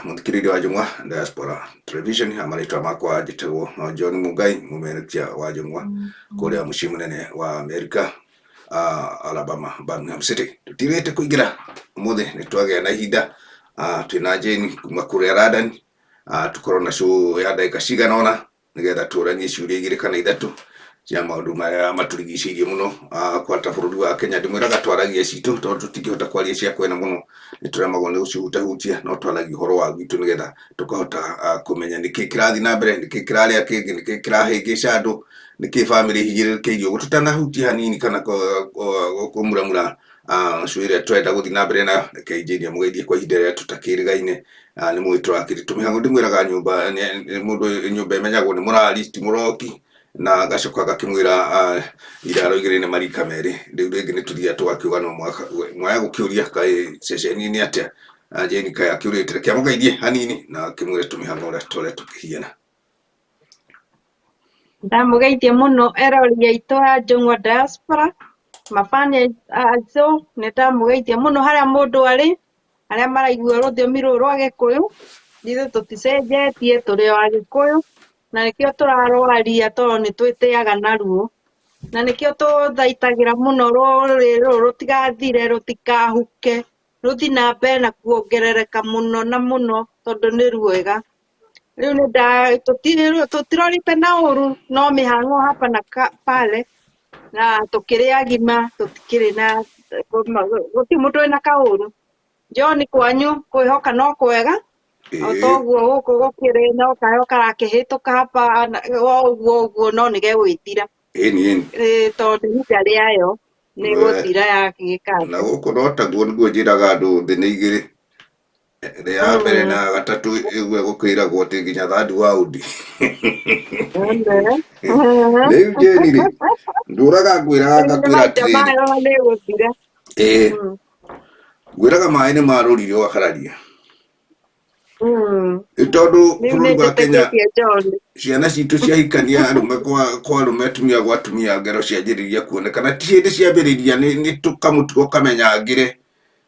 muthikiriria wa Jung'wa Diaspora Television amaritwa makwa njitagwo John Mugai mumerekia wa Jung'wa kuria mucii munene wa Amerika Alabama Birmingham City. Tutirite kuingira umuthi ni twagea na ihinda twina Jane kuma kuria Radan tukorwo na show ya ndagika cigana ona nigetha turanie ciuria igiri kana ithatu cia maundu maria maturigicĩirie muno kwata bũrũri wa Kenya. Ndimwiraga twaragie citu tondu tutingihota kwaria cia kwena muno ni turemagwo ni gucihutahutia no twaragia uhoro wa gwitu nigetha tukahota kumenya niki kirathi na mbere, niki kiraria kingi, niki kirahingica andu, niki family hinyĩrĩrĩkĩirio gututanahutia hanini kana kumuramura show iria twenda guthi na mbere nayo. Reke injinia mugeithie kwa ihinda rĩrĩa tutakĩrĩgaine. Ni mwitũ wakiri tumihango ndimwiraga nyumba mundu nyumba imenyagwo ni murari ti muroki na gacoka gakimwira iraro igiri ni marika meri. Riu ringi ni tuthia twakiuga no mwaya gukiuria kai ceceni-ini atia Jane kai akiurite reke mugeithie hanini na kimwire tumihango uria tore tukihiana. Ndamugeithie muno erori aitu a Jung'wa Diaspora mafani acio ni ndamugeithie muno haria mundu ari aria maraigua rũthiomi rũrũ rwa Gĩkũyũ. Ithuĩ tũticenjetie tũrĩ o Agĩkũyũ na nĩkĩo tũrarwaria tondũ nĩ twĩtĩaga naruo na nĩkĩo tũthaitagĩra mũno rũrĩrĩ rũrũ rũtigathire rũtikahuke rũthi na mbere na kuongerereka mũno na mũno tondũ nĩ rwega. Rĩu tũtirorite na ũru no mĩhang'o hapa na pale na tũkĩrĩ agima tũtikĩrĩ na gũtirĩ mũndũ wĩna kaũru. John kwanyu kwĩhoka no kwega o toguo gũkũ gũkĩrĩ no kayo karakĩhĩtũka hapa ũguo no nĩ gegwĩtira tondũ ihinda rĩayo nĩ gũthira yagĩka. Na gũkũ no taguo nĩguo njĩraga andũ thĩ nĩ igĩrĩ, rĩa mbere na gatatũ ĩguo gũkĩragwo atĩ nginya third world. Rĩu Jane rĩ ndũraga ngwĩraga ngakwĩra atĩrĩrĩ ngwĩraga maĩ nĩ marũrire wakararia tondu bũrũri wa Kenya ciana citũ ciahikania arũme kwa arũme, atumia gwa atumia, ngero cianjĩrĩria kuonekana ti hĩndĩ ciambĩrĩria nĩ tũkamũtugo kamenyangĩre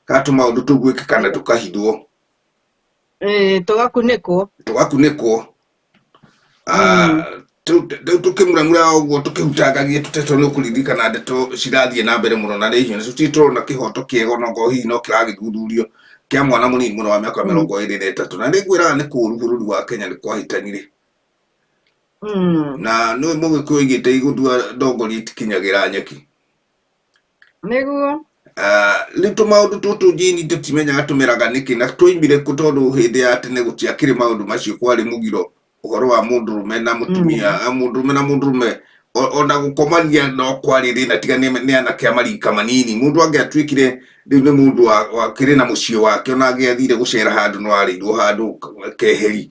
kana tũmaũndũ tũgwĩkĩka na tũkahithwo tũgakunĩkwo tukimuramura uguo tukihutangagia tuteto no kuririkana ndeto cirathiĩ na mbere muno na nĩ hiũ tũtirona kĩhoto kĩega no ngo hihi no kĩragĩthuthurio kĩa mwana mũnini mũno wa mĩaka 23 na nĩngwĩraga nĩ kũũru bũrũri wa Kenya nĩ kwahitanire na nĩ Mũgĩkũyũ oigĩte igũthua ndongoria itikinyagĩra nyeki nĩguo. Rĩu tũmaũndũ tũtũ Jane tũtimenyaga tũmeraga nĩkĩ na twoimire kũ tondũ hĩndĩ ya tene gũtiakĩrĩ maũndũ macio, kwarĩ mũgiro uhoro wa mũndũrũme na mũtumia, mũndũrũme na mũndũrũme ona gũkomania no kwarĩ thĩna tiga nĩ anake a marika manini. Mũndũ angĩatuĩkire rĩu nĩ mũndũ wakĩrĩ na mũciĩ wake ona angĩathire gũcera handũ no arĩirwo handũ keheri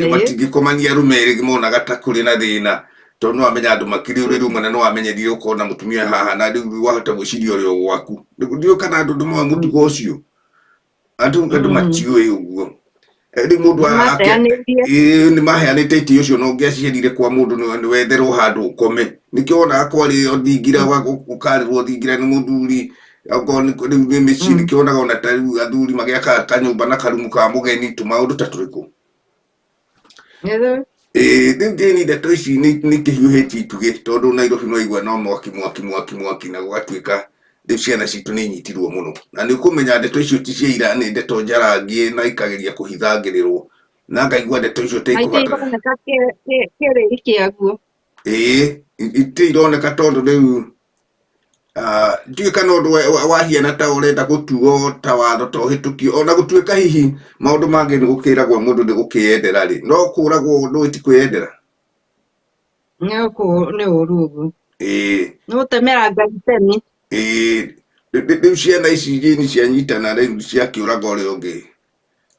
matingĩkomania arũme erĩ monaga ta kũrĩ na thĩna tondũ no amenya andũ makĩrĩ ũrĩrĩ ũmwe na no amenyerire ũkorwo na mũtumia haha na rĩu wahota gwĩciria ũrĩa gwaku. Ndiũ kana andũ nĩmoĩ mũtugo ũcio, andũ matiũĩ ũguo. Rĩu mũndũ nĩ maheanĩte itĩ ũcio no ũngĩaciarire kwa mũndũ nĩ wetherwo handũ ũkome. Nĩkĩo wonaga kwarĩ thingira ũkarĩrwo thingira nĩ mũthuri okorwo rĩu nĩ mĩciĩ, nĩkĩo wonaga ona ta rĩu athuri magĩaka kanyũmba na karumu ka mũgeni. Tũmaũndũ ta tũrĩkũ? Rĩu Jane ndeto ici nĩ kĩhiũhĩtie itugĩ tondũ Nairobi no igua no mwaki na gũgatuĩka rĩu ciana citũ nĩ inyitirwo mũno na nĩ ũkũmenya ndeto icio ti cia ira, nĩ ndeto njarangie na ikageria kũhithangĩrĩrwo na ngaigua ndeto icio ta ikũbata itĩ ironeka tondũ rĩu ndiũĩ kana ũndũ wahiana ta ũrenda gũtuo ta watho ta ũhĩtũkio ona gũtuĩka hihi maũndũ mangĩ nĩ gũkĩragwo mũndũ nĩ gũkĩyendera rĩ no kũragwo ndũĩ ti kwĩyendera nĩ ũru ũguo nĩ gũtemera Ngai tene. Rĩu ciana ici Jane cianyitana rĩu ciakĩũraga ũrĩa ũngĩ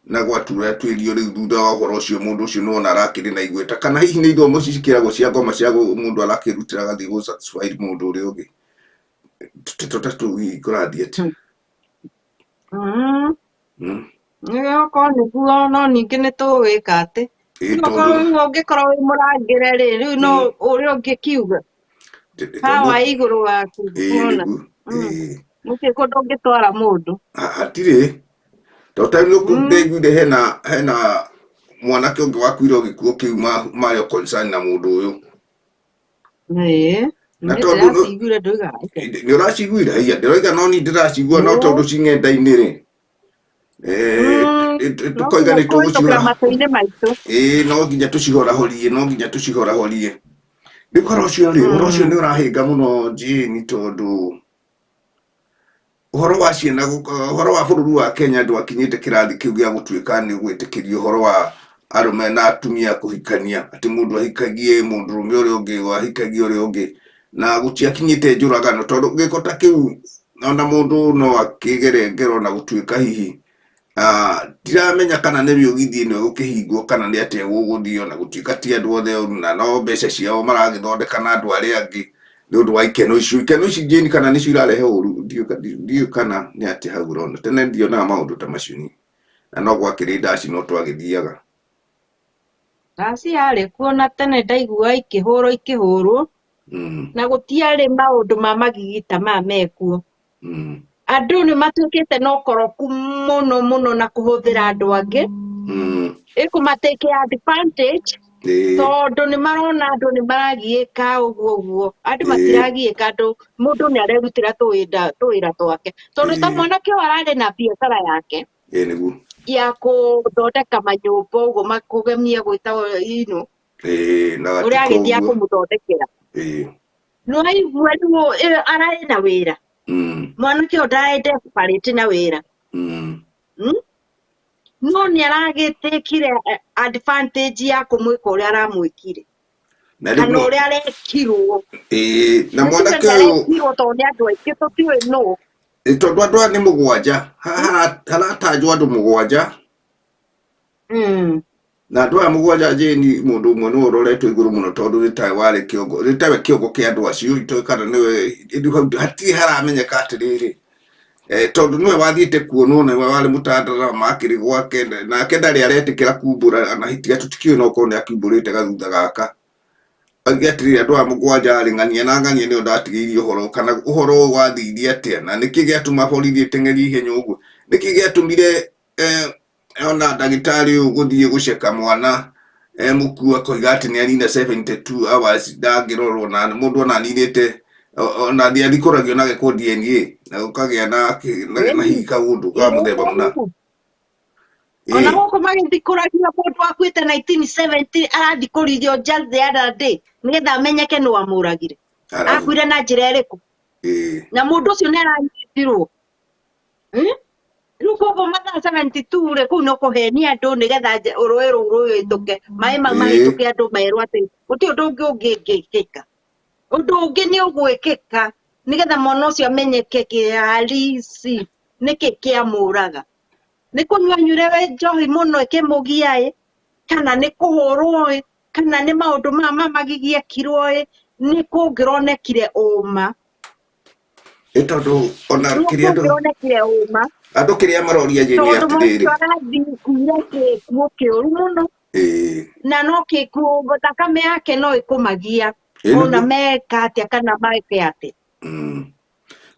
na gwatura twĩrio rĩu thutha wa ũhoro ũcio mũndũ ũcio no ona arakĩrĩ na igweta kana hihi nĩ ithomo cikĩragwo cia ngoma cia mũndũ arakĩrutĩra gathiĩ gũ satisfy mũndũ ũrĩa ũngĩ. Tũtatũ kũrathiĩ atĩ nĩgĩkorwo nĩguo no ningĩ nĩ tũgwĩka atĩ ũngĩkorwo wĩ mũrangĩre rĩ rĩu no ũrĩa ũngĩkiuga hawa igũrũ waku nĩkĩ kũndũ ũngĩtwara mũndũ hatirĩ to time ku ndaiguire hena mwanake ungi wakuire gikuo kiu mayo concern na mundu uyu na tondu ndiraciiguire ndoiga ni uraciguire hia ndiroiga no ni ndiracigua no tondu cing'enda-inĩ rĩ tukoiga nĩ tũgũcihora no nginya tũcihorahorie rĩu ũhoro ũcio nĩ ũrahĩnga mũno Jane tondu ũhoro wa ciana ũhoro wa bũrũri wa Kenya ndwakinyĩte kĩrathi kĩu gĩa gũtuĩka nĩ gwĩtĩkĩrio ũhoro wa arũme na atumia kũhikania atĩ mũndũ ahikagie mũndũrũme ũrĩa ũngĩ ahikagie ũrĩa ũngĩ na gũtiakinyĩte njũragano tondu gĩko ta kĩu ona mũndũ no akĩgere ngero na gũtuĩka hihi ndiramenya kana nĩ rĩũgithie ĩno gũkĩhingwo kana nĩ atĩa gũgũthio na gũtuĩka ti andũ othe na no mbeca ciao maragĩthondeka na andũ arĩa angĩ nĩ ũndũ wa ikeno ici Jane kana nĩcio irarehe ũru ndiũ kana nĩ atĩ hau ũrona tene ndionaga maũndũ ta macio na no gwakĩrĩ ndaci no twagĩthiaga ndaci yarĩ kuo na tene ndaiguaga ikĩhũrwo na gũtiarĩ maũndũ ma magigita maya mekuo andũ nĩ matuĩkĩte na ũkoroku mũno na kũhũthĩra andũ angĩ ĩkũmatake advantage tondu nĩ marona andũ nĩ maragiĩka ũguo andũ matiragiĩka andũ mũndũ nĩ arerutĩra tũwĩra twake tondu ta mwanake ũyũ ararĩ na biacara yake ya gũthondeka manyũmba ũguo makũgemia gwĩta ũrĩa agĩthiĩ kũmũthondekera no aigua ararĩ na wĩra mwanake ũyũ ndararĩ desperate na wĩra no nĩ aragĩtĩkire advantage ya kũmwĩka ũrĩa aramwĩkire kana ũrĩa arekirwo na mwanake ũyũ tondũ nĩ andũ aingĩ tũtiũĩ no tondu andũ aya nĩ mũgwanja haratanjwo andũ mũgwanja na andũ aya mũgwanja Jane mũndũ ũmwe nĩ ũroretwo igũrũ mũno tondu rĩtawe kĩongo kĩa andũ acio itoĩ kana nĩwe hatirĩ haramenyeka atĩrĩrĩ tondu nĩwe wathiĩte kuonwo nĩwe warĩ mũtandara makĩrĩ gwake nake ndarĩ aretĩkĩra kumbũra na hitiga tũtikĩũĩ no korwo nĩ akiumbũrĩte gathutha gaka oige atĩrĩrĩ andũ aya mũgwanja arĩ ng'ania na ng'ania nĩyo ndatigĩirie ũhoro kana ũhoro ũyũ wathiire atĩa na nĩkĩ gĩatũma borithi ĩteng'erie ihenya ũguo nĩkĩ gĩatũmire ona ndagĩtarĩ ũyũ gũthiĩ gũceka mwana mũkuo akoiga atĩ nĩ anina 72 hours ndangĩrorwo na mũndũ ona aninĩte ona thiathikũragio na gĩkwo DNA na gũkagĩa na hihi kaũndũ ka mũthemba mũna ona gũkũ magĩthikũragia mũndũ wakuĩte 1970 arathikũrithio just the other day nĩgetha amenyeke nũ wamũragire akuire na njĩra ĩrĩkũ na mũndũ ũcio nĩ aranyitirwo rĩu koguo mathaa 72 rĩ kũu no kũhenia andũ nĩgetha rũĩ rũu rũhĩtũke maĩ mau mahĩtũke andũ merwo atĩ gũtirĩ ũndũ ũngĩ ũngĩkĩka ũndũ ũngĩ nĩ ũgwĩkĩka nĩgetha mwana ũcio amenyeke kĩharici nĩkĩ kĩamũraga nĩ kũnyua nyuire njohi mũno ĩkĩmũgia kana nĩ kũhũrwo kana nĩ maũndũ mama magigiekirwo nĩ kũngĩronekire ũma tondu ona kĩrĩa andũ kĩrĩa maroria Jane atĩrĩrĩ gĩkuũ kĩũru mũno na no gĩkuũ thakame yake no ĩkũmagia ona meka atĩa kana meke atĩa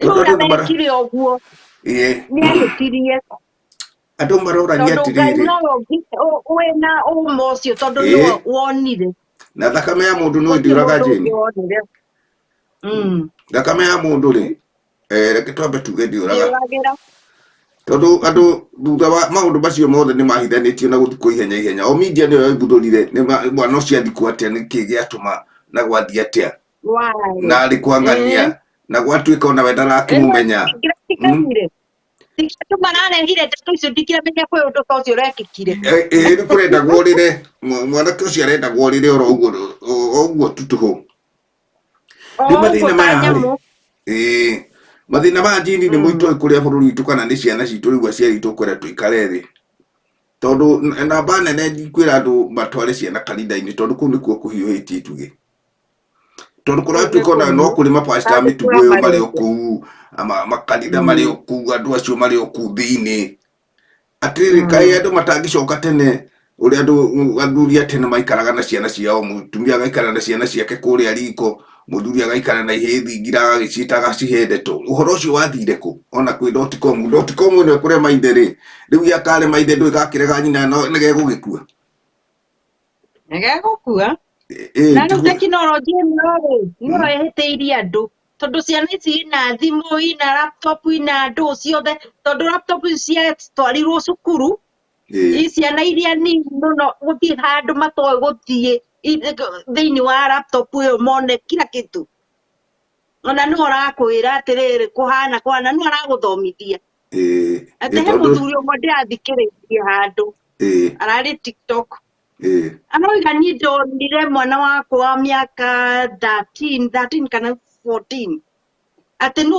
ũrĩa mekire ũguo nĩ ahĩtirie andũ marorania atĩrĩrĩ wĩna ũma ũcio tondũ nĩ wonire na thakame ya mũndũ no ndĩũraga Jane thakame ya mũndũ rĩ reke twambe tuge ndĩũraga tondu andũ thutha wa maũndũ macio mothe nĩ mahithanĩtio na gũthikwo ihenya o media nĩyo yaiguthũrire mwana ũcio athikwo atĩa nĩkĩ gĩatũma na gwathiĩ atĩa na arĩ kwa ng'ania na gwatuĩka ona we ndarakĩmũmenya mararehire ndeto icio ndikĩmenya kwĩ ũndũ ta ũcio ũrekĩkire nĩ kũrendagwo rĩre mwanake ũcio arendagwo rĩre oro ũguo tutũhũ nĩ mathĩna maya mathĩna maya Jane nĩ mũitũĩ kũrĩa bũrũri witũ kana nĩ ciana citũ rĩu aciaritwo kwenda tũikare thĩ tondu namba nene ndikwĩra andũ matware ciana kanitha-inĩ tondu kũu nĩkuo kũhiũhĩtie ituge tondu kũratuĩka ona no kũrĩ mapasta mĩtugo ĩyo marĩ o kũu makanitha marĩ o kũu andũ acio marĩ o kũu thĩinĩ atĩrĩrĩ kaĩ andũ matangĩcoka tene uri athuri atene maikaraga na ciana ciao mutumia agaikara na ciana ciake kuria riko muthuri agaikara na ihithi ngira agicitaga cihendeto uhoro ucio wathire ku ona kwi .com ino kuria maithe ri riu ya kare maithe ndui gakirega nyina no negegugikua negegukua na riu tekinoronjĩ ĩno rĩ nĩyo ĩhĩtĩirie andũ tondu ciana ici ina thimu ina laptop ina andũ ciothe tondu laptop ciatwarirwo cukuru ciana iria nini muno guthii handu matoe guthii thiini wa laptop ĩyo mone kila kitu ona nĩ ũrakwĩra atĩrĩrĩ kũhana nĩ araguthomithia atĩ he mũthuri ũmwe ndĩrathikĩrĩirie handũ ararĩ TikTok anoiga niĩ ndonire mwana wakwa wa mĩaka 13 kana 14 atĩ nĩ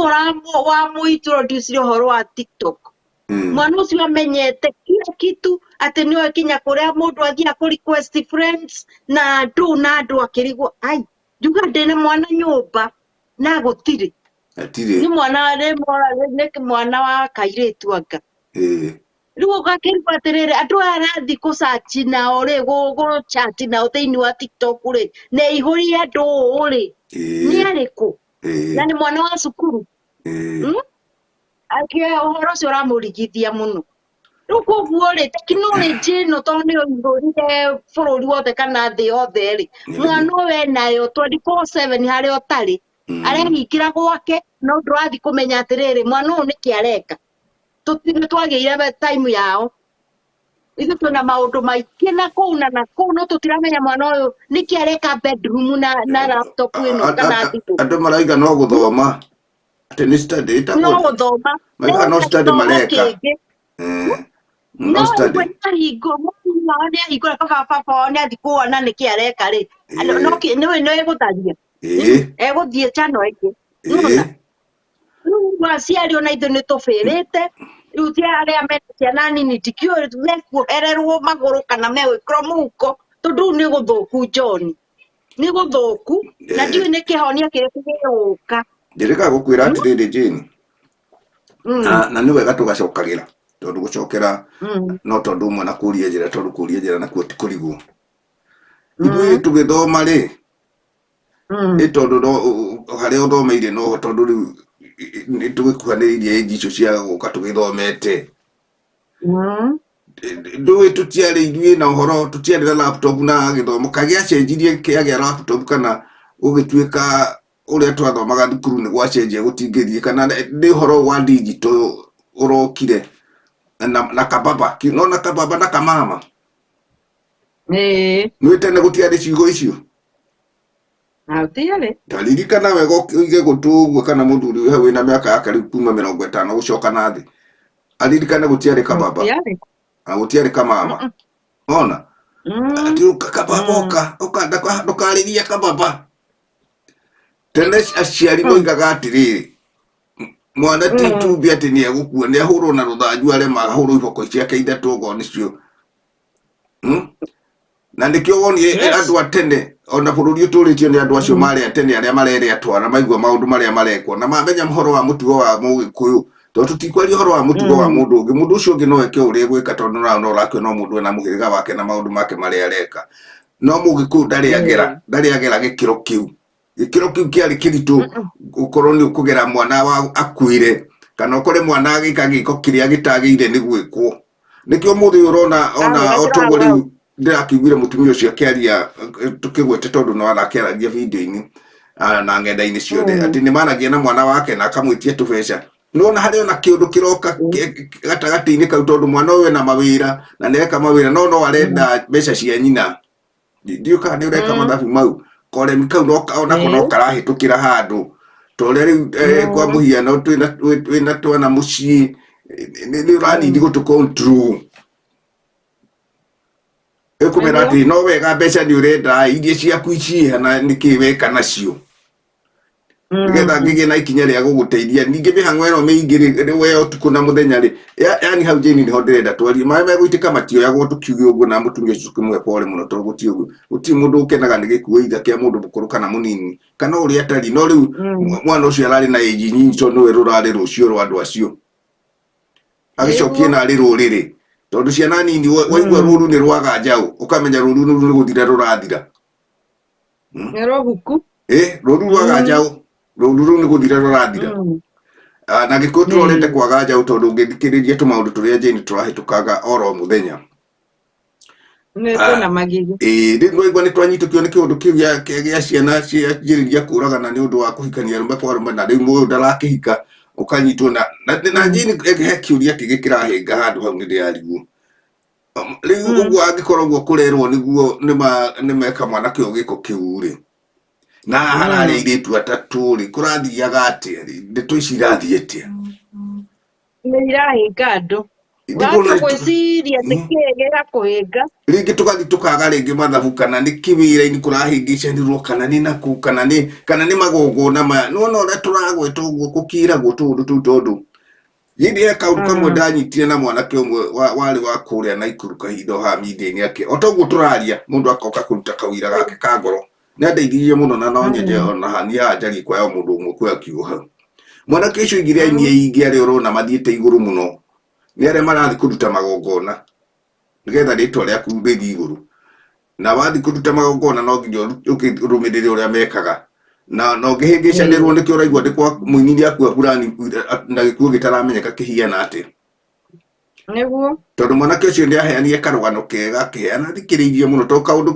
wamũintroduce ũhoro wa TikTok mwana ũcio amenyete kila kitu atĩ nĩ oĩ kinya kũrĩa mũndũ athiĩ kũ-request friends na andũ akĩrigwo ai njuga ndĩna mwana nyũmba na gũtirĩ nĩ mwana wa kairĩtu anga rĩu ũgakĩrigwo atĩrĩrĩ andũ aya arathi kũ-search nao rĩ gũ-chat nao thĩinĩ wa TikTok rĩ na ihũrie andũ ũũ rĩ nĩ arĩkũ na nĩ mwana wa cukuru ũhoro ũcio ũramũrigithia mũno rĩu koguo rĩ tekinoronjĩ ĩno tondũ nĩyo ĩihũrire bũrũri wothe kana thĩ yothe rĩ mwana ũyũ enayo 24/7 harĩa ũtarĩ arehingĩra gwake no ndũrathi kũmenya atĩrĩrĩ mwana ũyũ nĩkĩ areka tũtirĩ twagĩire time yao ithuĩ twĩna maũndũ maingĩ na kũu no tũtiramenya mwana ũyũ nĩkĩ areka bedroom na laptop ĩno kana thimũ andũ maraiga no gũthoma atĩ nĩ study no gũthoma no study mareka no nĩahingũra baba wao nĩathi kuona nĩkĩ areka rĩ nĩ egũtharia egũthiĩ channel ĩngĩ rĩu aciari ona ithuĩ nĩ tũbĩrĩte rĩu ti arĩa mena ciana nini tikĩũĩ mekuohererwo magũrũ kana megwĩkĩrwo mũhuko tondũ rĩu nĩ gũthũku John nĩ gũthũku na ndiũĩ nĩ kĩhonia kĩrĩkũ gĩgũka ndirĩka gũkwĩra atĩrĩrĩ Jane na nĩ wega tũgacokagĩra tondũ gũcokera no tondũ ũmwe na kũria njĩra tondũ kũria njĩra nakuo ti kũrigwo ithuĩ tũgĩthoma rĩ nĩ tondũ harĩa ũthomeire no tondũ rĩu nĩ tũgĩkuhanĩrĩirie ĩnji icio cia gũka tũgĩthomete ndũĩ tũtiarĩ ithuĩ na ũhoro tũtiarĩ na laptop na gĩthomo kagĩacenjirie kĩagĩa laptop kana gũgĩtuĩka ũrĩa twathomaga thukuru nĩ gwacenjia gũtingĩthiĩ kana nĩ ũhoro wa digital ũrokire na kababa na kababa na kamama nĩ tene gũtiarĩ ciugo icio ndaririkana wega ũige gũtũ ũguo kana mũthuri ũyũ wĩna mĩaka yake rĩu kuma 50 gũcoka na thĩ aririkane gũtiarĩ kababa na gũtiarĩ kamama ona kababa ndũkarĩria kababa tene aciari moigaga atĩrĩrĩ mwana ti itumbĩ atĩ nĩ egũkua nĩ ahũrwo na rũthanju arĩa mahũrwo iboko ciake ithatũ ogo nĩcio na nĩkĩo wonire andũ a tene ona bũrũri ũtũrĩtio nĩ andũ acio marĩ a tene arĩa marere atwara maigua maũndũ marĩa marekwo na mamenya ũhoro wa mũtugo wa Mũgĩkũyũ tondũ tũtikwaria ũhoro wa mũtugo wa mũndũ ũngĩ mũndũ ũcio ũngĩ no eke ũrĩa gwĩka tondũ no ũrakĩona mũndũ ena mũhĩrĩga wake na maũndũ make marĩa areka no Mũgĩkũyũ ndarĩ agera gĩkĩro kĩu kĩarĩ kĩritũ ũkorwo nĩ ũkũgera mwana akuire kana ũkore mwana agĩka gĩko kĩrĩa gĩtagĩire nĩ gwĩkwo nĩkĩo mũthĩ ũrona ona otoguo rĩu ndĩrakĩiguire mũtumia ũcio akĩaria tũkĩgwete tondũ no arakĩaragia video-inĩ na ng'enda-inĩ ciothe atĩ nĩ managia na mwana wake na akamwĩtia tũbeca nona harĩ ona kĩũndũ kĩroka gatagatĩ-inĩ kau tondũ mwana ũyũ ena mawĩra na nĩeka mawĩra no arenda mbeca cia nyina ndiũĩ kana nĩ ũreka mathabu mau koremi kau onako no karahĩtũkĩra handũ ta ũrĩa rĩu kwa mũhiano twĩna twana mũciĩ nĩ ũranindi gũtũ-control ĩkũmera atĩ no wega mbeca nĩ ũrenda iria ciaku iciĩha na nĩkĩ weka nacio nĩgetha ngĩgĩe na ikinya rĩa gũgũteithia ningĩ mĩhang'o ĩno mĩingĩ we ũtukũ na mũthenya rĩ yani hau Jane nĩho ndĩrenda twarie maĩ megũitĩka matioyagwo tũkiuge ũguo na mũtumia ũcio tũkĩmwe pole mũno tondũ gũtirĩ mũndũ ũkenaga nĩ gĩkuũ itha kĩa mũndũ mũkũrũ kana mũnini kana ũrĩa atari no rĩu mwana ũcio ararĩ na ĩnji nyinyi tondũ nĩwe rũrarĩ rũcio rwa andũ acio agĩcokie narĩ rũrĩrĩ tondu ciana nini waigua ruru ni rwaga njau ukamenya ruru ni guthira rurathira Nero buku. ruru rwaga njau ruru ni guthira rurathira na gikuo turorete kwaga njau tondu ngithikiriria tumaundu turia Jane turahitukaga oro muthenya Nĩtwĩna magigi. Rĩu igua nĩ twanyitũkio nĩ kĩũndũ kĩu gĩa ciana cianjĩrĩria kũragana nĩ ũndũ wa kũhikania arũme kwa arũme na rĩu mũndũ ndarakĩhika ũkanyitwo na Jane he kĩũria kĩngĩ kĩrahĩnga handũ hau nĩ ndĩrarigwo rĩu ũguo angĩkorwo ũguo kũrerwo nĩguo nĩmeka mwanake ũyũ gĩko kĩu rĩ na hararĩ airĩtu atatũ rĩ kũrathiaga atĩa ndeto ici irathiĩ atĩa Nĩ irahĩnga andũ Watu gwĩciria nĩkĩgera kũhĩnga rĩngĩ tũgathi tũkaga rĩngĩ mathabu kana nĩ kĩwĩra-inĩ kũrahĩngĩcanĩrwo kana nĩ nakũ kana nĩ magongona maya nĩwona ũrĩa tũragweta ũguo gũkĩragwo tũũndũ tũu tondũ hĩndĩ he kaũndũ kamwe ndanyitire na mwanake ũmwe warĩ wa kũrĩa Naikuru kahinda o haha media-inĩ ake o toguo tũraria mũndũ akoka kũruta kawĩra gake ka ngoro nĩandeithirie mũno na no nyenje ona hani haha njarie kwaya mũndũ ũmwe kwĩ akiugo hau mwanake ũcio aigire ainie aingĩ arĩa ũrona mathiĩte igũrũ mũno nĩ arĩa marathi kũruta magongona nĩgetha rĩtwa rĩaku rĩthiĩ igũrũ na wathi kũruta magongona no nginya ũrũmĩrĩre ũrĩa mekaga na ũngĩhĩngĩcanĩrwo nĩkĩo ũraigua ndĩ kwa mũini nĩakua fulani na gĩkuũ gĩtaramenyeka kĩhiana atĩa nĩguo tondũ mwanake ũcio nĩaheanire karũgano kega akĩheana thikĩrĩirie mũno tondũ kaũndũ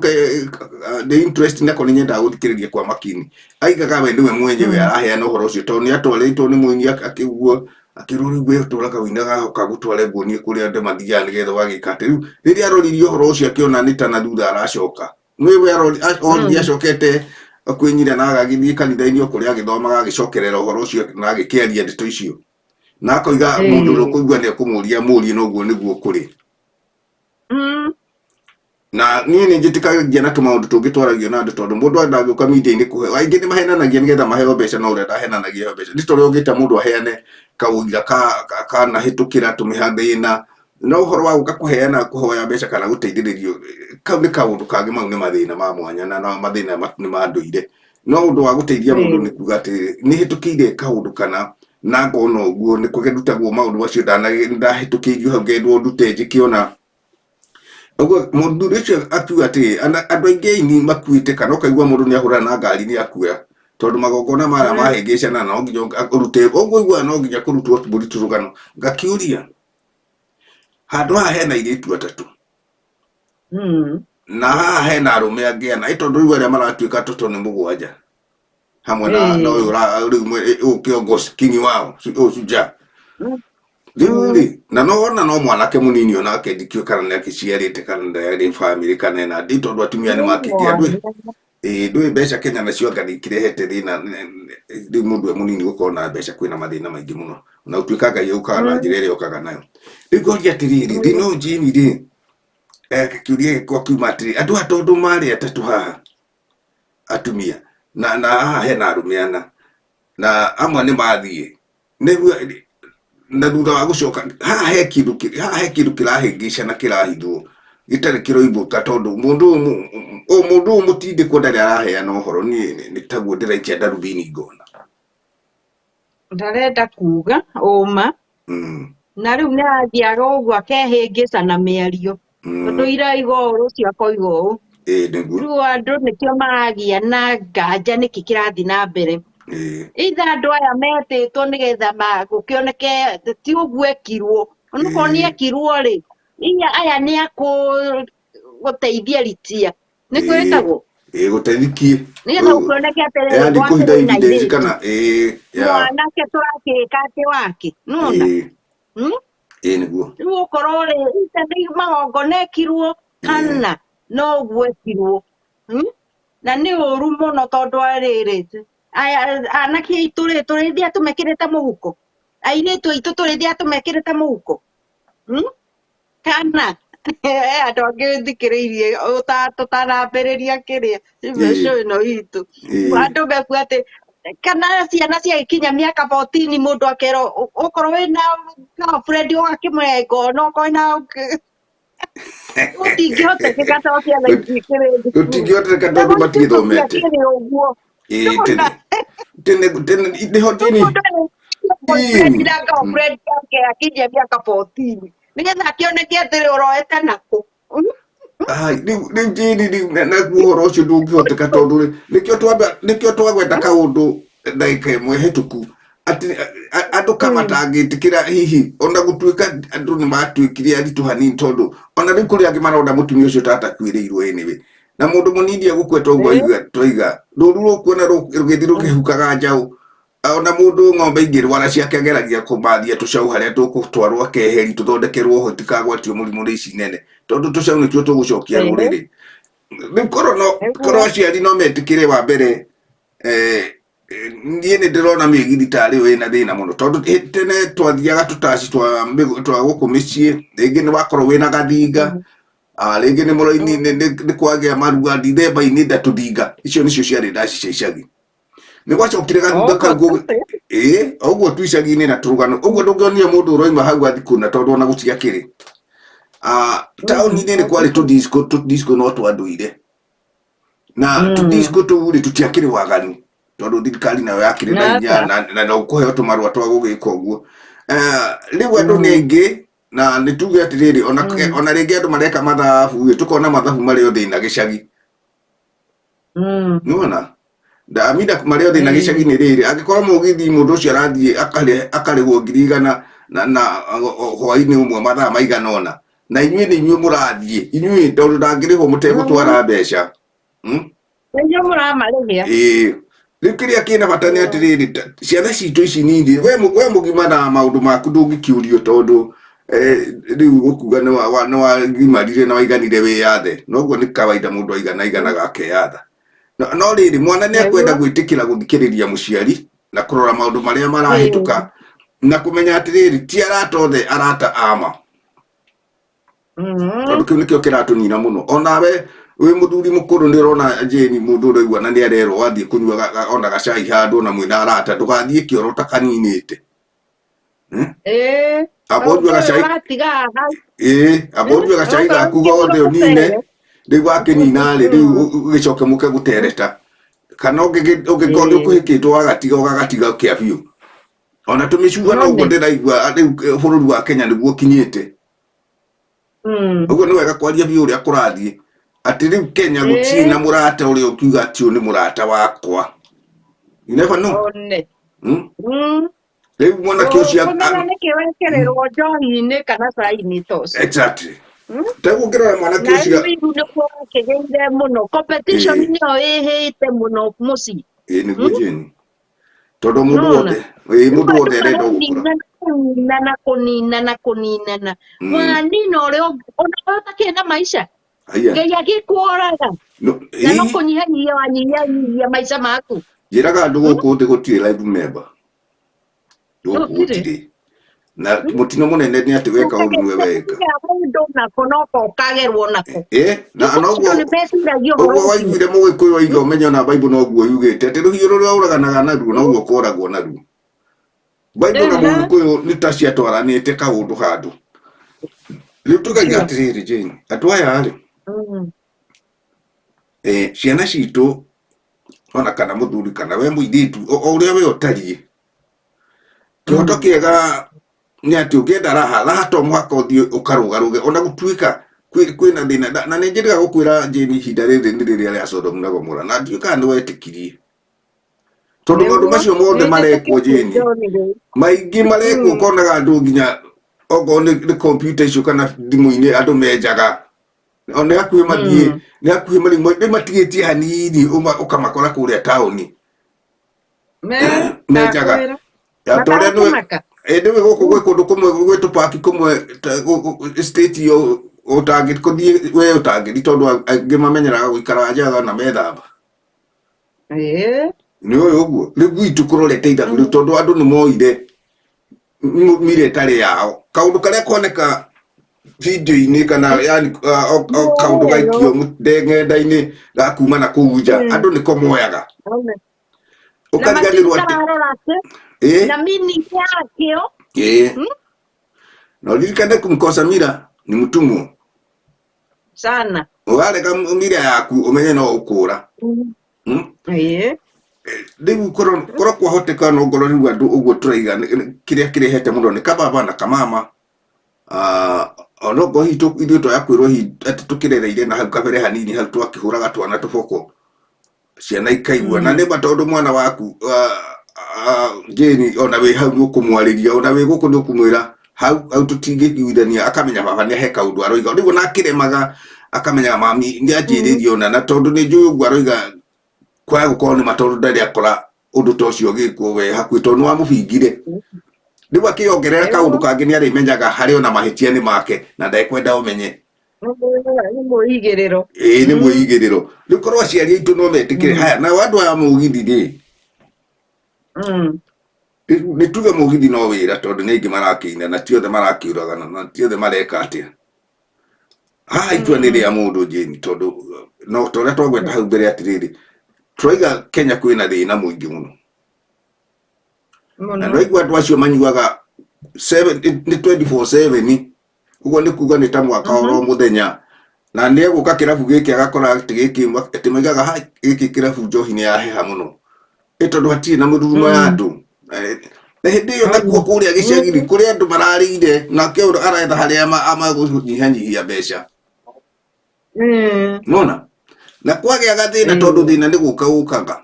the interest nako nĩ nyendaga gũthikĩrĩria kwa makini aigaga we nĩwe mwenyewe araheana ũhoro ũcio tondũ nĩatwarĩtwo nĩ mũini akĩguo akĩrwo rĩu ũtũra kawĩna gahoka gũtware nguonie kũrĩa andũ mathiaga nĩgetha wagĩka atĩ rĩu rĩrĩa aroririe ũhoro ũcio akĩona nĩ ta na thutha aracoka nĩwe aroririe acokete kwĩnyira na agagĩthiĩ kanitha-inĩ kũrĩa agĩthomaga agĩcokerera ũhoro ũcio na agĩkĩaria ndeto icio na akoiga mũndũ ũrĩa ũkũigua nĩekũmũria mũrie noguo nĩguo kũrĩ na niĩ nĩnjĩtĩkagia na tũmaũndũ tũngĩ twaragio na andũ tondũ mũndũ ndangĩũka media-inĩ kũhe aingĩ nĩmahenanagia nĩgetha maheo mbeca no ũrĩa ndahenanagia heo mbeca nĩ tondũ ũngĩta mũndũ aheane kaũira kanahĩtũkĩra tũmĩhang'e-inĩ no ũhoro wa gũka kũheana kũhoya mbeca kana gũteithĩrĩrio kau nĩ kaũndũ kangĩ mau nĩ mathĩna ma mwanya na mathĩna nĩ ma ndũire no ũndũ wa gũteithia mũndũ nĩ kuga atĩ nĩhĩtũkĩire kaũndũ kana na ngona ũguo nĩ kũgerutagwo maũndũ macio ndahĩtũkĩirio hau ngendwo ndute njĩkĩona ũguo mũndũ ũcio akiuga atĩ andũ aingĩ aini makuĩte kana ũkaigua mũndũ nĩahũrana na ngari nĩakuoya tondũ magongona mara mahĩngĩcana no nginya ũrute ũguo igua no nginya kũrutwo mbũri tũrũgano ngakiũria handũ haha hena airĩtu atatũ na haha hena arũme angĩ ana tondũ rĩu arĩa maratuĩka tũtũ nĩ mũgwanja hamwe na ũyũ rĩu kĩongo kingi wao ũcuja rĩu rĩ na no mwanake mũnini onake ndikĩũĩ kana nĩakĩciarĩte kana ndarĩ family kana ena ndĩ tondũ atumia nĩ makĩingĩ andũ ndũĩ mbeca Kenya nacio anga nĩikĩrehete thĩna rĩu mũndũ mũnini gũkorwo na mbeca kwĩna mathĩna maingĩ mũno na ũtuĩka Ngai ũkaga na njĩra ĩrĩa ũkaga nayo rĩu ngoria atĩrĩrĩ thĩna ũyũ Jane rĩ kĩũria gĩkwa kiuma atĩrĩ andũ aya tondũ marĩ atatũ haha atumia na haha hena arũme ana na amwe nĩ mathiĩ nĩguo na thutha wa gũcoka haha he kĩndũ kĩrahĩngĩcana kĩrahithwo gĩtarĩ kĩroimbũka tondũ mũndũ mũtindĩkwo ndarĩ araheana ũhoro nĩ taguo ndĩraikia ndarubini ngona ndarenda kuga ũma na rĩu nĩathiaga ũguo akehĩngĩcana mĩario tondũ iraigua ũũ rũciũ akoiga ũũ rĩu andũ nĩkĩo maragia na nganja nĩkĩ kĩrathiĩ na mbere either andũ aya metĩtwo nĩgetha gũkĩoneke ti ũguo ekirwo onokorwo nĩekirwo rĩ aya nĩ gũteithia ritia nĩ kwĩtagwo gũteithikie nĩgetha gũkĩoneke atĩrĩrĩ kũhinda evidence kana mwanake tũrakĩka atĩ wake nĩwona nĩguo rĩu ũkorwo rĩ nĩ magongona ekirwo kana no ũguo ekirwo na nĩ ũru mũno tondũ arĩrĩ anake aitũ rĩ tũrĩthia tũmekĩrĩte mũhuko airĩtu aitũ tũrĩthia tũmekĩrĩte mũhuko kana andũ angĩ thikĩrĩirie tũtanambĩrĩria kĩrĩa mbeca ĩno itũ andũ mekuga atĩ kana ciana ciagĩkinya mĩaka 14 mũndũ akerwo ũkorwo wĩna girlfriend ũgakĩmũrenga onokorwo na gũtingĩhotekeka tondũ ciana itikĩrĩ gũtingĩhotekeka tondũ matigĩthomete tene girlfriend yake akinyia mĩaka 14 nigetha kioneke atiri uroete naku Rĩu Jane naguo ũhoro ũcio ndũngĩhoteka tondũ nĩkĩo twagweta kaũndũ ndagĩka ĩmwe hĩtũku atĩ andũ kamatangĩtĩkĩra hihi ona gũtuĩka andũ nĩ matuĩkire aritũ hanini tondũ ona rĩu kũrĩ angĩ marona mũtumia ũcio tatakuĩrĩirwo anyway na mũndũ mũnini agũkweta ũguo twoiga rũru rũkuona rũgĩthiĩ rũkĩhukaga njaũ ona mũndũ ng'ombe ingĩrwara ciake ageragia kũmathia tũcaũ harĩa tũgũtwarwo akeheri tũthondekerwo ho itikagwatio mũrimũ nĩ ici nene tondũ tũcaũ nĩtuo tũgũcokia rũrĩrĩ rĩu korwo aciari no metĩkĩre wa mbere niĩ nĩ ndĩrona mĩgithi tarĩ wĩna thĩna mũno tondũ tene twathiaga tũtaci twa gũkũ mĩciĩ rĩngĩ nĩ wakorwo wĩna gathinga rĩngĩ nĩ mũroini nĩ kwagĩa maruga ndithemba-inĩ ndatũthinga icio nĩcio ciarĩ ndaci cia icagi nĩ gwacokire gathutha kau ũguo tu icagi-inĩ na tũrũgano ũguo ndũngĩonire mũndũ ũroima hau athi kũna tondũ ona gũtiakĩrĩ taũni-inĩ nĩ kwarĩ tũdisco no twandũire na tũdisco tũu rĩ tũtiakĩrĩ waganu tondũ thirikari nayo yakĩrĩ na hinya na no kũheo tũmarũa twa gũgĩka ũguo rĩu andũ nĩ aingĩ na nĩ tuge atĩrĩrĩ ona rĩngĩ andũ mareka mathabu tũkona mathabu marĩ o thĩna gĩcagi nĩwona ndamida marĩ o thĩna gĩcagi-inĩ rĩrĩ angĩkorwo mũgithi mũndũ ũcio arathiĩ akarĩhwo 100 na hwaĩ-inĩ ũmwe mathaa maigana ũna na inyuĩ nĩ inyuĩ mũrathiĩ inyuĩ tondũ ndangĩrĩhwo mũtegũtwara mbeca nĩguo mũramarĩhia rĩu kĩrĩa kĩna bata nĩ atĩrĩrĩ ciana citũ ici nini we mũgima na maũndũ maku ndũngĩkĩũrio tondũ rĩu gũkuga nĩ wagimarire na waiganire wĩyathe noguo nĩ kawaida mũndũ aiganaga akeyatha no rĩrĩ mwana nĩ akwenda gwĩtĩkĩra gũthikĩrĩria mũciari na kũrora maũndũ marĩa marahĩtũka na kũmenya atĩrĩrĩ ti arata othe arata ama tondũ kĩu nĩkĩo kĩratũnina mũno onawe wĩ mũthuri mũkũrũ nĩ ũrona Jane mũndũ ũraigua na nĩ arerwo wathiĩ kũnyua ona gacai handũ na mwĩna arata ndũgathiĩ kĩoro takaninĩte abonyua gacai gaku gothe ũnine rĩu wakĩnina rĩ rĩu ũgĩcoke mũke gũtereta kana ũngĩkorwo nĩ ũkũhĩkĩtwo wagatiga kĩa biũ ona tũmĩcua noguo ndĩraigua rĩu bũrũri wa Kenya nĩguo ũkinyĩte ũguo nĩ wega kwaria biũ ũrĩa kũrathiĩ atĩ rĩu Kenya gũtirĩ na mũrata ũrĩa ũkiuga atĩ ũyũ nĩ mũrata wakwa you never know rĩu mwanake ũcio nĩkĩwekererwo njohi-inĩ kana cai-inĩ tocio exactly tegũkĩrora mwanake ũcio kĩgeire mũno competition nĩyo ĩhĩte mũno mũciĩ nĩguo Jane tondũ mũndũ wothe arenda gũkũra kũninana wanina ũrĩa ona ũtakĩrĩ na maica Ngai agĩkũraga na no kũnyihanyihia maica maku njĩraga andũ gũkũ thĩ gũtirĩ live member gũtirĩ na mũtino mũnene nĩ atĩ weka ũndũ nĩwe weka mũndũ nako no kokagerwo nako na noguo waiguire mũgĩkũyũ waiga ũmenye ona Bible noguo yugĩte atĩ rũhiũ rũrĩa ũraganaga naruo noguo kũragwo naruo Bible na mũgĩkũyũ nĩ ta ciatwaranĩte kaũndũ handũ rĩu tũkaiga atĩrĩrĩ Jane andũ aya rĩ ciana citũ ona kana mũthuri kana we mũirĩtu o ũrĩa we ũtariĩ kĩhoto kĩega nĩ atĩ ũngĩenda raha to mũhaka ũthiĩ ũkarũgarũge ona gũtuĩka kwĩna thĩna na nĩ njĩrĩga gũkwĩra Jane ihinda rĩrĩ nĩ rĩrĩa rĩa Sodom na Gomora na ndiũkaga nĩ wetĩkirie tondũ maũndũ macio mothe marekwo Jane maingĩ marekwo ũkonaga andũ nginya okorwo nĩ kompiuta icio kana thimũ-inĩ andũ menjaga ona hakuhĩ mathiĩ nĩ hakuhĩ nĩ matigĩtie hanini ũkamakora kũrĩa taũni menjaga torĩa nĩwe gũkũ gwĩ kũndũ kũmwe gwĩ tũpaki kũmwe state yo ũtangĩthiĩ we ũtangĩthi tondũ angĩ mamenyeraga gũikara njaga na methamba nĩ ũyũ ũguo rĩu gwitũ kũrorete ithabu rĩu tondũ andũ nĩ moire mire ĩtarĩ yao kaũndũ karĩa kuoneka video-inĩ kana yani kaũndũ gaikio ng'enda-inĩ gakuma na kũu nja andũ nĩko moyaga ũkariganĩrwo atĩ na mini yakio na ulilikane kumkosa mira ni mtumwa sana warega mira yaku umenye no ukura rĩu korwo kwahoteka no ngoro rĩu andũ ũguo tũraiga kĩrĩa kĩrehete mũno nĩ kababa na kamama ono go hitu ithuĩ twakwĩrwo atĩ tũkĩrereire na hau kabere hanini hau twakĩhũraga twana tũboko ciana ikaigua na nĩma tondũ mwana waku Jane ona wĩ hau nĩũkũmwarĩria ona wĩ gũkũ nĩũkũmwĩra hau tũtingĩiguithania akamenya baba nĩahe kaũndũ aroiga rĩu ona akĩremaga akamenya mami nĩanjĩrĩirie ona na tondũ nĩnjũĩ ũguo aroiga kwaga gũkorwo nĩma tondũ ndarĩ akora ũndũ ta ũcio ũgĩkwo we hakuhĩ tondũ nĩwamũbingire rĩu akĩongerera kaũndũ kangĩ nĩarĩmenyaga harĩ ona mahĩtia nĩ make na ndekwenda ũmenye nĩ mwĩigĩrĩro nĩ mwĩigĩrĩro rĩu korwo aciari aitũ no metĩkĩre haya na andũ aya mũgithi nĩ tuge mũgithi no wĩra tondũ nĩ aingĩ marakĩina na ti othe marakiũragana na ti othe mareka atĩa haha itua nĩ rĩa mũndũ Jane tondũ no torĩa twagweta hau mbere atĩrĩrĩ tũrauga Kenya kwĩna thĩna mũingĩ mũno na nĩwaigua andũ acio manyuaga nĩ 24/7 ũguo nĩ kuga nĩ ta mwaka oro mũthenya na nĩ egũka kĩrabu gĩkĩ agakora atĩ maigaga gĩkĩ kĩrabu njohi nĩ yaheha mũno tondũ hatirĩ na mũrurumo ya andũ na hĩndĩ ĩyo nakuo kũrĩa gĩcagi kũrĩa andũ mararĩire na kĩo aretha harĩa amagũnyihanyihia mbeca nona na kwagĩa gathĩna tondũ thĩna nĩ gũka ũkaga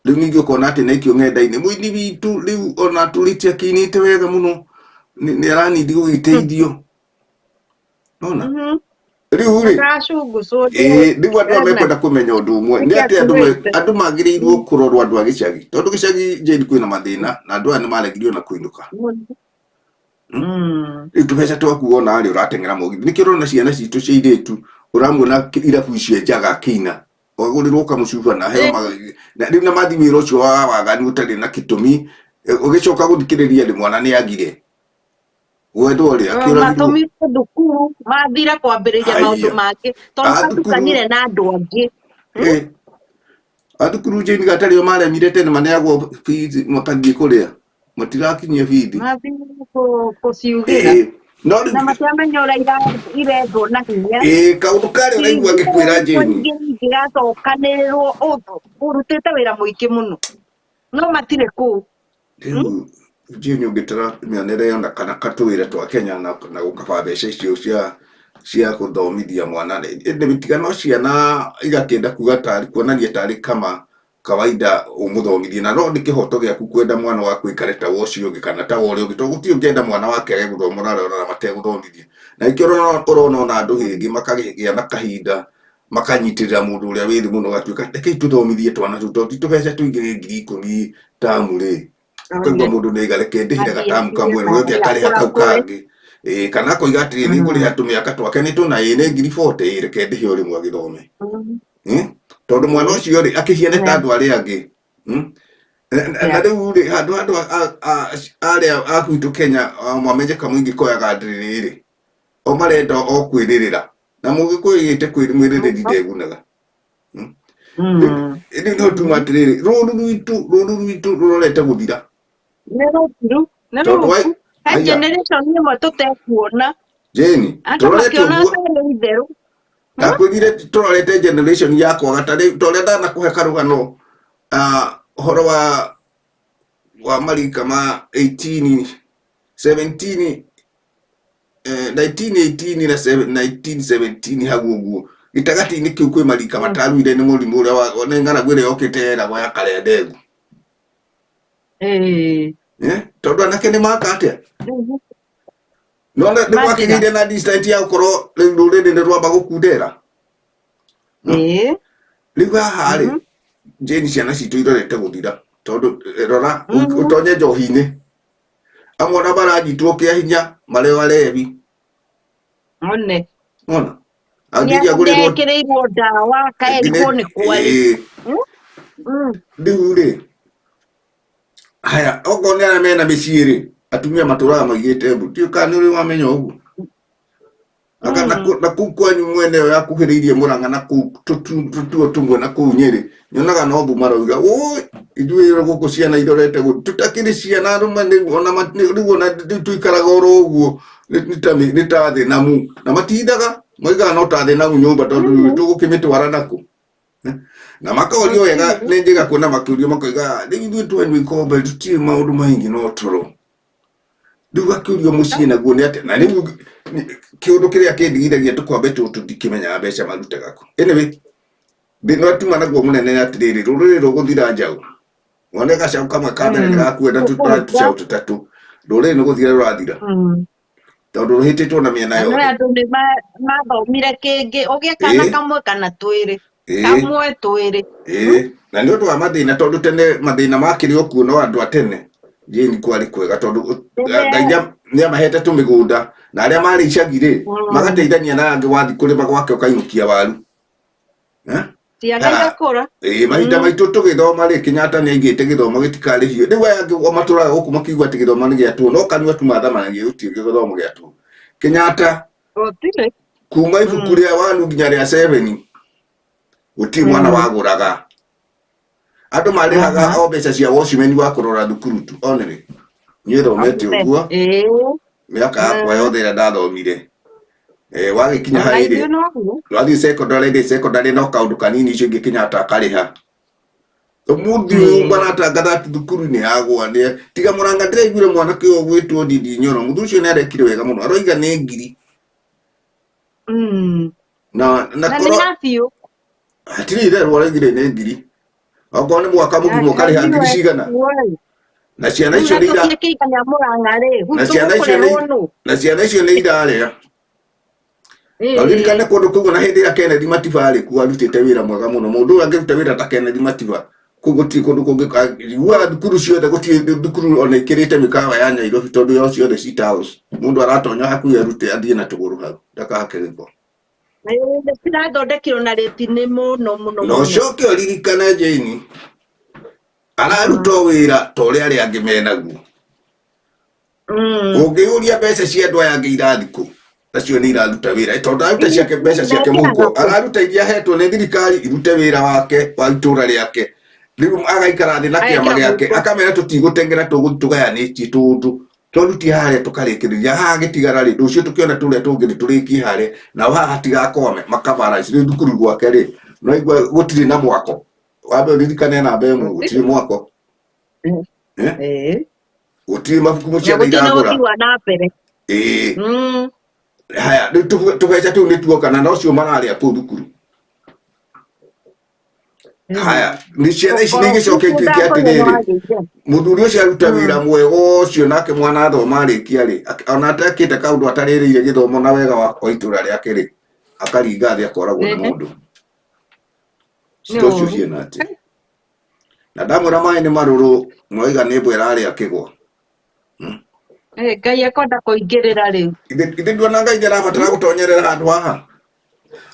rĩu ningĩ ũkona atĩ na ikio ng'enda-inĩ mũini witũ rĩu ona tũrĩtie akĩinĩte wega mũno nĩ aranindi gũgĩteithio nona rĩu rĩ rĩu andũ aya mekwenda kũmenya ũndũ ũmwe nĩ atĩ andũ magĩrĩirwo kũrorwo andũ a gĩcagi tondũ gĩcagi Jane kwĩna mathĩna na andũ aya nĩ maregirio na kũinũka rĩu tũbeca twaku wona arĩ ũrateng'era mũgithi nĩkĩo ũrona ciana citũ cia airĩtu ũramuona irabu icio njaga akĩina wagũrĩrwo kamũcuba na heo rĩu na mathi wĩra ũcio wa waganu ũtarĩ na gĩtũmi ũgĩcoka gũthikĩrĩria nĩ mwana nĩ agire wendo ũrĩa matũmĩte thukuru mathire kwambĩrĩria maũndũ mangĩ tondũ matukanire na andũ angĩ athukuru Jane gatarĩ o maremire tene maneagwo fees makathiĩ kũrĩa matirakinyia bithi mathire kũciugĩra na matiamenya ũrĩa irendwo na hinya kaũndũ karĩ ũraigua ngĩkwĩra Jane ingĩgacokanĩrĩrwo ũrutĩte wĩra mũingĩ mũno no matirĩ kũu rĩu Jane ũngĩtara mĩonere ona kana katũwĩra twa Kenya na gũkaba mbeca icio cia gũthomithia mwana nĩ mĩtigano ciana igakĩenda kuga tarĩ kuonania tarĩ kama kawaida ũmũthomithie na no nĩ kĩhoto gĩaku kwenda mwana waku aikare ta ũcio ũngĩ kana ta ũrĩa ũngĩ tondũ gũtirĩ ũngĩenda mwana wake age gũthoma na mategũthomithia na ikĩo ũrona ona andũ hĩngĩ makagĩa na kahinda makanyitĩrĩra mũndũ ũrĩa wĩ thĩ mũno gatuĩka rekei tũthomithie twana tũtũ tũbeca tũingĩ 10,000 tamu rĩ kaigua mũndũ nĩ aigareke ndĩhire gatamu kamwe rĩu ũngĩ akarĩha kau kangĩ kana koiga atĩrĩ nĩ ngũrĩha tũmĩaka twake nĩ tũna nĩ 40,000 reke ndĩhe o rĩmwe agĩthome tondũ mwana ũcio rĩ akĩhiane ta andũ arĩa angĩ na rĩu rĩ handũ arĩa a gwitũ Kenya mwamenye kamũingĩ koyaga ndĩrĩ rĩ o marenda o kwĩrĩrĩra na mũgĩkwĩgĩte kwĩrĩmwĩrĩrĩri ndegunaga rĩu no tuma atĩrĩrĩ rũrũ rwitũ rũrorete gũthira nĩ rũku generation ĩmwe tũtekuona Jane tũrorete ũguo ndakwĩrire tũrorete generation yakwa gatarĩ torĩa ndanakũhe karũgano ũhoro wa marika ma 1918 na 1917 hau ũguo gĩtagati-inĩ kĩu kwĩ marika mataruire nĩ mũrimũ ũrĩa nĩ ng'aragu ĩrĩa yokĩte yeragwo ya karendegu tondũ anake nĩ maka atĩa no nĩ gwakĩgĩire na distance ya gũkorwo rũrĩrĩ nĩ rwamba gũkundera rĩu haha rĩ Jane ciana citũ irorete gũthira tondũ rora ũtonye njohi-inĩ amwe ona maranyitwo kĩa hinya marĩ arebi ona nĩekĩrĩirwo ndawa akaerigwo nĩ kwarĩ rĩu rĩ haya okorwo nĩ arĩa mena mĩciĩ rĩ atumia matũraga maigĩte mbu tiũ kana nĩ ũrĩ wamenya ũguo na kũu kwanyu mwene ĩyo yakuhĩrĩirie Mũrang'a na kũu tũtuo tũmwe na kũu Nyĩrĩ nyonaga no mbu marauga ũĩ ithuĩ gũkũ ciana irorete tũtakĩrĩ ciana rĩu ona tũikaraga oro ũguo nĩ ta thĩ namu na matindaga moigaga no ta thĩ namu nyũmba tondũ tũgũkĩmĩtwara nakũ na makorio wega nĩ njĩga kuona makĩũrio makoiga rĩu ithuĩ twenyu ikombe tũtirĩ maũndũ maingĩ no toro Riu akiurio muciĩ naguo nĩ atĩa na rĩu kĩũndũ kĩrĩa kĩndigithagia tũkombe tũtũ ndikĩmenyaga mbeca marutaga kũ. Anyway, thĩna tuma naguo mũnene nĩ atĩrĩrĩ, rũrĩrĩ rũgũthira njaũ. Wone gacaũ kamwe ka mbere nĩ gakuenda tũcaũ tũtatũ, rũrĩrĩ nĩ gũthira rũrathira tondũ rũhĩtĩtwo na mĩena yothe. Andũ nĩ mathomire kĩngĩ ũgĩe kana kamwe kana twĩrĩ, kamwe twĩrĩ. Na nĩ ũndũ wa mathĩna tondũ tene mathĩna makĩrĩ o kuo no andũ a tene jĩni kwarĩ kwega tondũ Ngai nĩ amahete tũmĩgũnda na arĩa marĩ icagi-rĩ magateithania na angĩ wathi kũrĩma gwake ũkainũkia waru. Ciana igakũra. Mahinda maitũ tũgĩthoma-rĩ, Kenyatta nĩ aigĩte gĩthomo gĩtikarĩhio. Rĩu aya angĩ matũraga gũkũ makiuga atĩ gĩthomo nĩ gĩatwo no kanua tu mathamanagia gũtirĩ gĩthomo gĩatwo. Kenyatta kuma ibuku rĩa 1 nginya rĩa 7 gũtirĩ mwana wagũraga. Andũ marĩhaga o mbeca cia watchman wa kũrora thukuru tu. Onere niĩ thomete ũguo mĩaka yakwa yothe ĩrĩa ndathomire. Wagĩkinya harĩ wathiĩ secondary no kaũndũ kanini icio ingĩ Kenyatta akarĩha. Mũndũ maratangatha atĩ thukuru-inĩ yagwa nĩ tiga Mũrang'a ndĩraiguire mwanake ũyũ gwĩtwo Ndindi Nyoro, mũndũ ũcio nĩ arekire wega mũno, aroiga nĩ ngiri na korwo hatirĩ itherũ araugire nĩ ngiri. Okorwo nĩ mwaka mũgima ũkarĩha ngiri cigana na ciana icio nĩ nĩ irarĩa. Ririkane kũndũ kũu na hĩndĩ ĩrĩa Kennedy Matiba arĩ kuo arutĩte wĩra mwega mũno. Mũndũ ũyũ angĩruta wĩra ta Kennedy Matiba kũu gũtirĩ kũndũ kũngĩ thukuru ciothe gũtirĩ thukuru ona ikĩrĩte mĩkawa ya Nairobi tondũ yo ciothe ci taũci. Mũndũ aratonya hakuhĩ arute athiĩ na tũgũrũ hau ndakahake gĩko. Cirathondekirwo na rĩti nĩ mũno mũno. No coke ũririkane Jane araruta wĩra ta ũrĩa arĩa angĩ menaguo. Ũngĩũria mbeca cia andũ aya angĩ irathi kũ, nacio nĩ iraruta wĩra tondũ aruta ciake mbeca ciake mũhuko, araruta iria ahetwo nĩ thirikari irute wĩra wake wa itũra rĩake. Rĩu agaikara thĩ na kĩama gĩake akamera tũtigũtengera tũgayanĩtie tũndũ tũruti harĩa tũkarĩkĩrĩria haha gĩtigara-rĩ rũciũ tũkĩona tũrĩa tũngĩ nĩ tũrĩkie harĩa nao haha hatigakome makabalance. Rĩu thukuru gwake-rĩ no igua gũtirĩ na mwako. Wambe ũririkane namba ĩmwe gũtirĩ mwako, gũtirĩ mabuku mũciari iragũra. Haya rĩu tũbeca tũu nĩ tuoka na ũcio mararĩa kũu thukuru. Haya nĩ ciana ici nĩ igĩcoke ituĩke atĩrĩrĩ, mũthuri ũcio aruta wĩra mwega ũcio nake mwana athoma arĩkia-rĩ ona atekĩte kaũndũ atarĩrĩire gĩthomo na wega wa itũra rĩake-rĩ akaringa thĩ akoragwo nĩ mũndũ. Ciũcio ciĩna atĩ na ndamwĩra maĩ nĩ marũrũ mwaiga nĩ mbwe ĩrarĩa kĩgwa. Ngai ekwenda kũingĩrĩra rĩu. Ithe nduona Ngai nĩarabatara gũtonyerera handũ haha.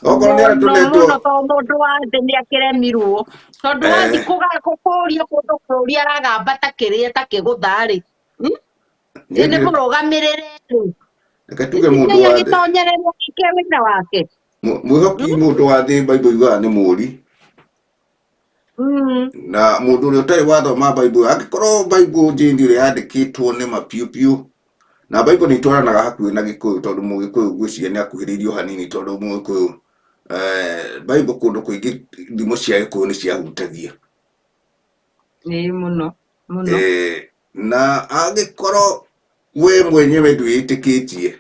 Okorwo nĩ aratũnetwo mũndũ wa thĩ nĩ akĩremirwo tondũ wathi kũũria kũndũ kũũria aragamba ta kĩrĩa ta kĩgũtha-rĩ nĩ mũrũgamĩrĩre rĩ. Reke tuge mũndũ wa thĩ agĩtonyererwo eke wĩra wake. Mwĩhoki mũndũ wa thĩ Bible yugaga nĩ mũũri. Na mũndũ ũrĩa ũtarĩ wathoma Bible angĩkorwo Bible njĩni ũrĩa yandĩkĩtwo nĩ ma piũ piũ na Bible nĩ itwaranaga hakuhĩ na Gĩkũyũ tondũ Mũgĩkũyũ ngwĩciria nĩ akuhĩrĩirio hanini tondũ Mũgĩkũyũ Bible kũndũ kũingĩ thimo cia Gĩkũyũ nĩ ciahutagia mũno mũno. Na angĩkorwo we mwenyewe ndwĩtĩkĩtie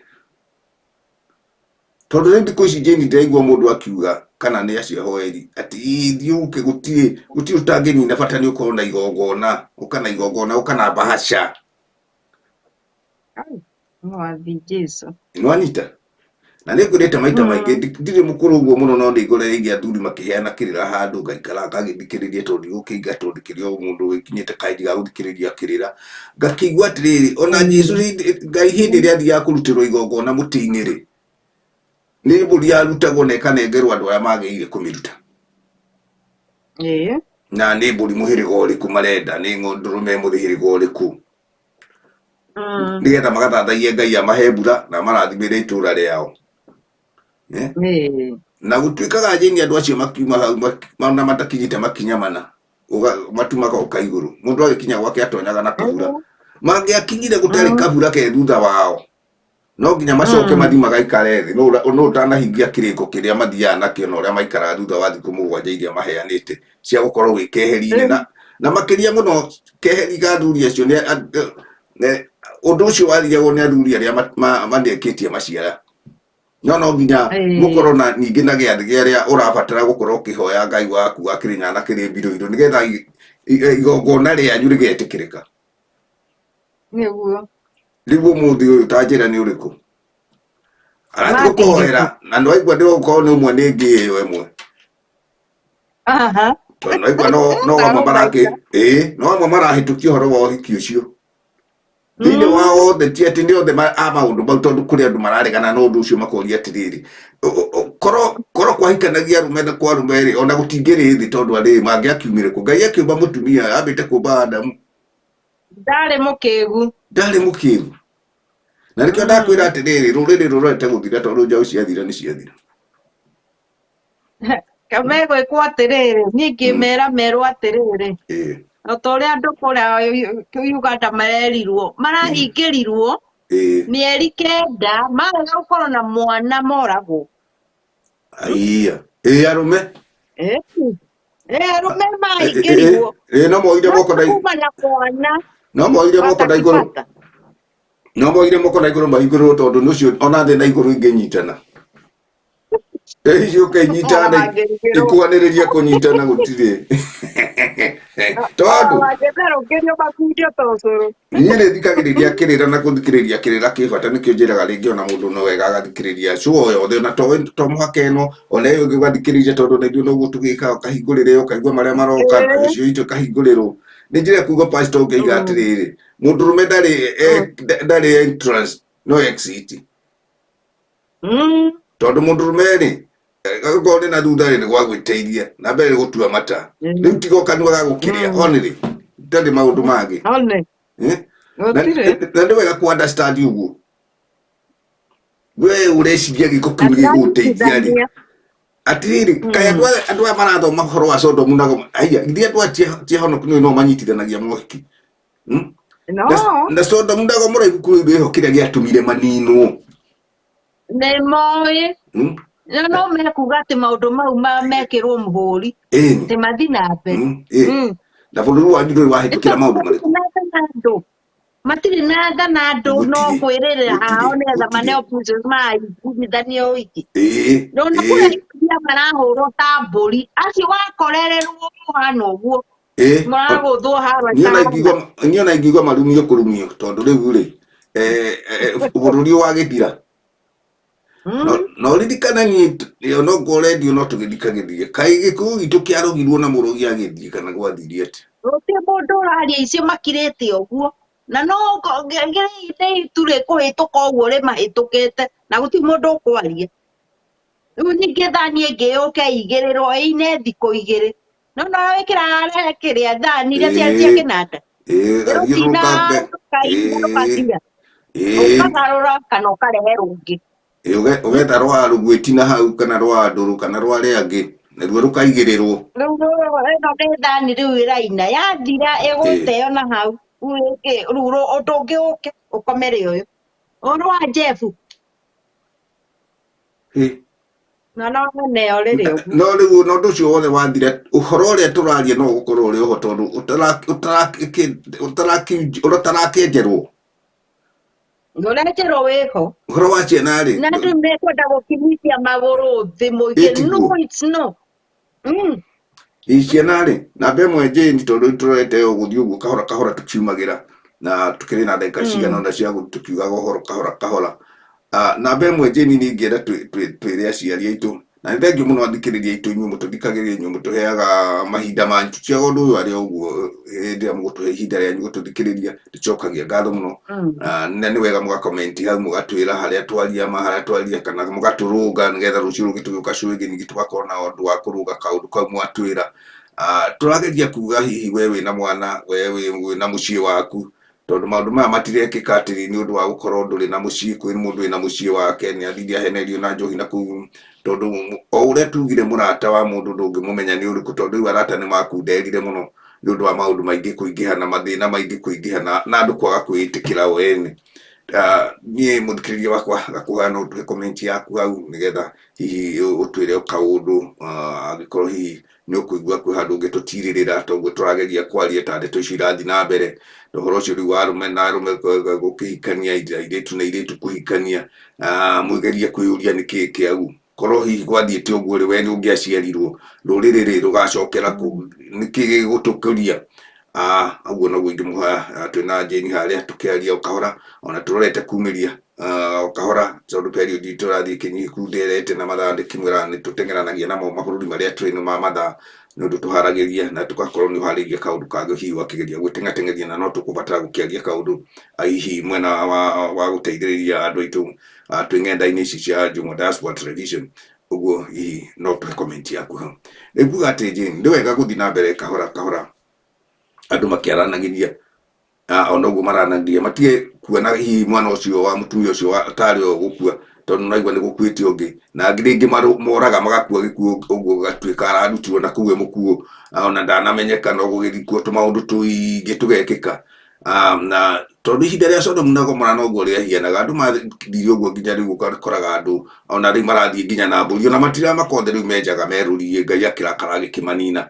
tondũ rĩu thikũ ici njĩni ndĩraigua mũndũ akiuga kana nĩ aciahoeri atĩ thiũke gũtirĩ ũtangĩnina bata nĩ ũkorwo na igongona ũkana igongona ũkana bahasha. Mwathi Jesu Nĩwanyita na nĩ ngũrĩte maita maingĩ ndirĩ mũkũrũ ũguo mũno no nĩngũrĩirie athuri makĩheana kĩrĩra handũ ngaikara ngagĩthikĩrĩria tondũ gũkĩingatwo thikĩrĩria o mũndũ wĩkinyĩte kaindi ga gũthikĩrĩria kĩrĩra ngakĩigua atĩrĩrĩ ona Jesu Ngai hĩndĩ ĩrĩa athiaga kũrutĩrwo igongona mũtĩ-inĩ-rĩ nĩ mbũri yarutagwo na ĩkanengerwo andũ arĩa magĩrĩire kũmĩruta. Na nĩ mbũri mũhĩrĩga ũrĩkũ marenda, nĩ ndũrũme mũhĩrĩga ũrĩkũ, nĩgetha magathathaiye Ngai amahe mbura na marathimĩre itũra rĩao. Na gũtuĩkaga njĩni andũ acio makiuma hau na matakinyĩte makinya mana matu magoka igũrũ, mũndũ agĩkinya gwake atonyaga na kabura, mangĩakinyire gũtarĩ kabura ke thutha wao no nginya macoke mathi magaikare thĩ no ũtanahingia kĩrĩko kĩrĩa mathiaga nakĩo na ũrĩa maikaraga thutha wa thikũ mũgwanja iria maheanĩte cia gũkorwo gwĩ keheri-inĩ na makĩria mũno keheri ga athuri acio undu ucio wathigagwo ni athuri aria mandiekitie maciara no nginya mukorwo na ningi na giathi giaria urabatara gukorwo ukihoya Ngai waku akirinya na kiri mbiro nigetha igongona rianyu rigetikirika niguo riu muthi uyu tanjira ni uriku arati gukuhoera na no aigua ndigukorwo ni umwe ni ngi iyo imwe no aigua no amwe maraki no amwe marahitukia uhoro wa uhiki ucio thini wa othe ti ati ni othe maundu mau tondu kuri andu mararegana na undu ucio makoria atiriri koro kwahikanagia rume na kwa rume ri ona gutingiri thi tondu ari mangiakiumire ku Ngai akiumba mutumia ambite kumba Adamu ndari mukigu na nikio ndakwira atiriri ruriri rurete guthira tondu njau ciathira ni ciathira kamego ikwa atiriri ni ngimera merwo atiriri otoria andu kuria Uganda marerirwo marahingirirwo mieri 9 marega gukorwo na mwana moragwo aiya arume arume mahingirirwo no moire moko na iguru no moire moko na iguru mahingurwo tondu nucio ona thi na iguru inginyitana icio kenyitana ikwaniriria kunyitana gutire tondu ni thikagiriria kirira na kuthikiriria kirira kibata nikio njiraga ringi ona mundu no wega agathikiriria cuo yothe na to muhaka ino ona iyo ngigathikiriria tondu ndio no gutugika ukahingurire ukaigua maria maroka icio itu kahinguriro ni njira kuga pastor ngeiga atiriri mundu rume ndari entrance no exit tondu mundu rume ni gagone na thutha ni gwa gwiteithia na mbere gutua mata riu tigo kanua ga gukiria only ndari maundu mangi na ndio wega ku understand uguo we ureciria giko kiu giguteithia ri atiriri kaya andu marathoma horo wa Sodomu na Gomora aya ndi andu atia hono kuno no manyitithanagia mohiki na Sodomu na Gomora ikuku ihokire giatumire manino ne moye no me kuga ati maundu mau mekirwo muhuri te mathi na mbere na bururu wa ndio wahitukira maundu mariku matiri na ndanado no kwirira hao netha maneo puzzles mai kumithanio wiki no na kuria marahurwo ta mburi acio wakorererwo muhana uguo maraguthwo hara niona ingigwa marumio kurumio tondu riu ri bururi wa githira no ririkana ni no ngoredio no tugithikagithie kai giku gitu kiarugirwo na murugi agithie kana gwathirie ati uti mundu uraria icio makirite uguo na no ngere ture kuhituka uguo ri mahitukite na guti mundu ukwaria riu ningi thani ngiyuke igirirwo ine thiku igiri no wikira kiria thani iria cia kinanda ukagarura kana ukarehe rungi ugetha rwa rugwitina hau kana rwa nduru kana rwa riangi naruo rukaigirirwo no ni thani riu iraina yathira iguteo na hau ruro utungi uke ukomere uyu rwa Jefu no neo riri no riu no ndu cio wothe wathire uhoro uria turaria no gukorwo uri uho tondu utarakienjerwo Ndoletero weko. Uhoro wa ciana ri. Na ndu mekwenda gukimithia maguru thi muige no it's no. Ciana ri na bemwe Jane tondu turete uguthii uguo kahora tukiumagira na tukiri na ndeka cigana na cia tukiugaga uhoro kahora na bemwe Jane ni ngienda twire aciari aitu na thengiu muno athikiriria itu inyu mututhikagiria inyu mutuheaga mahinda manyu cia undu uyu ari uguo ndia mugutuhe ihinda ria gututhikiriria ndicokagia ngatho muno na ni wega muga comment hau mugatwira haria twaria kana mugaturunga nigetha rucio rugituguka cuigi ningi tugakona undu wa kuruga kaundu kau mwatwira turageria kuga hihi wewe na mwana wewe na mucii waku tondu maundu maya matirekika atiri ni undu wa gukorwo nduri na mucii kwi mundu ina mucii wake ni athithia henerio na njohi na kuu tondu o uria tugire murata wa mundu ndungimumenya ni uriku tondu arata ni makunderire muno ni undu wa maundu maingi kuingiha na mathina maingi kuingiha na andu kwaga kwitikira wene niä må thikä rä ria wakwa gakuga no tå comment yaku hau nä getha hihi å twä re kaå ndå angä korwo hihi nä å kå igua kwä handå å ngä tå tirä rä ra toguo tå rageria kwaria ta ndeto icio irathiä na mbere å horo å cio rä u wa arå me na arå me gå kä hikania airä na airä tu kå hikania mwä gerie kwä å ria nä kä kä au korwo hihi gwathiä te å guo rä we nä å ngä aciarirwo rå rä rä rä rå gacokera nä kä gä gå tå kå ria aguo noguo ingä må ha twä na Jane harä a tå kä aria o kahora ona tå rorete kumä ria o kahora tondå period itå rathiä kä nyihu nderete na mathaa ndä kä mwä ra nä tå tengeranagia namo mabå rå ri marä a tå rä ma mathaa nä å ndå tå haragä ria na tå gakorwo nä å harä irie kaå ndå kangä hihi wakä geria gwä tengatengeria na no tå kå batara gå kä aria kaå ndå hihi mwena wa gå teithä rä ria andå aitå twä ng'enda-inä ici cia Njung'wa Diaspora Television ũguo hihi no tå comment yaku hau rä kuga atä Jane ndä wega gå thiä na mbere kahora kahora andå makäaranagä ria ona guo maranagä matige kuona hihi mwana å cio wa må tumia å cio atarä o gå kua tondå naigua nä gå kuä te å ngä na ngä rä ngä moraga magakua gä kuo å guo gatuä ka ararutirwo na kũu e må kuo ona ndanamenyeka no gå gä thikwo tå maå ndå tå ingä tå gekä ka na tondå ihinda rä a Sodom na Gomora noguo rä ahianaga andå mathire å guo nginya rä u koraga andå ona rä u marathiä nginya na mbå ri ona matiramakothe rä u menjaga merå rie Ngai akä rakara agä kä manina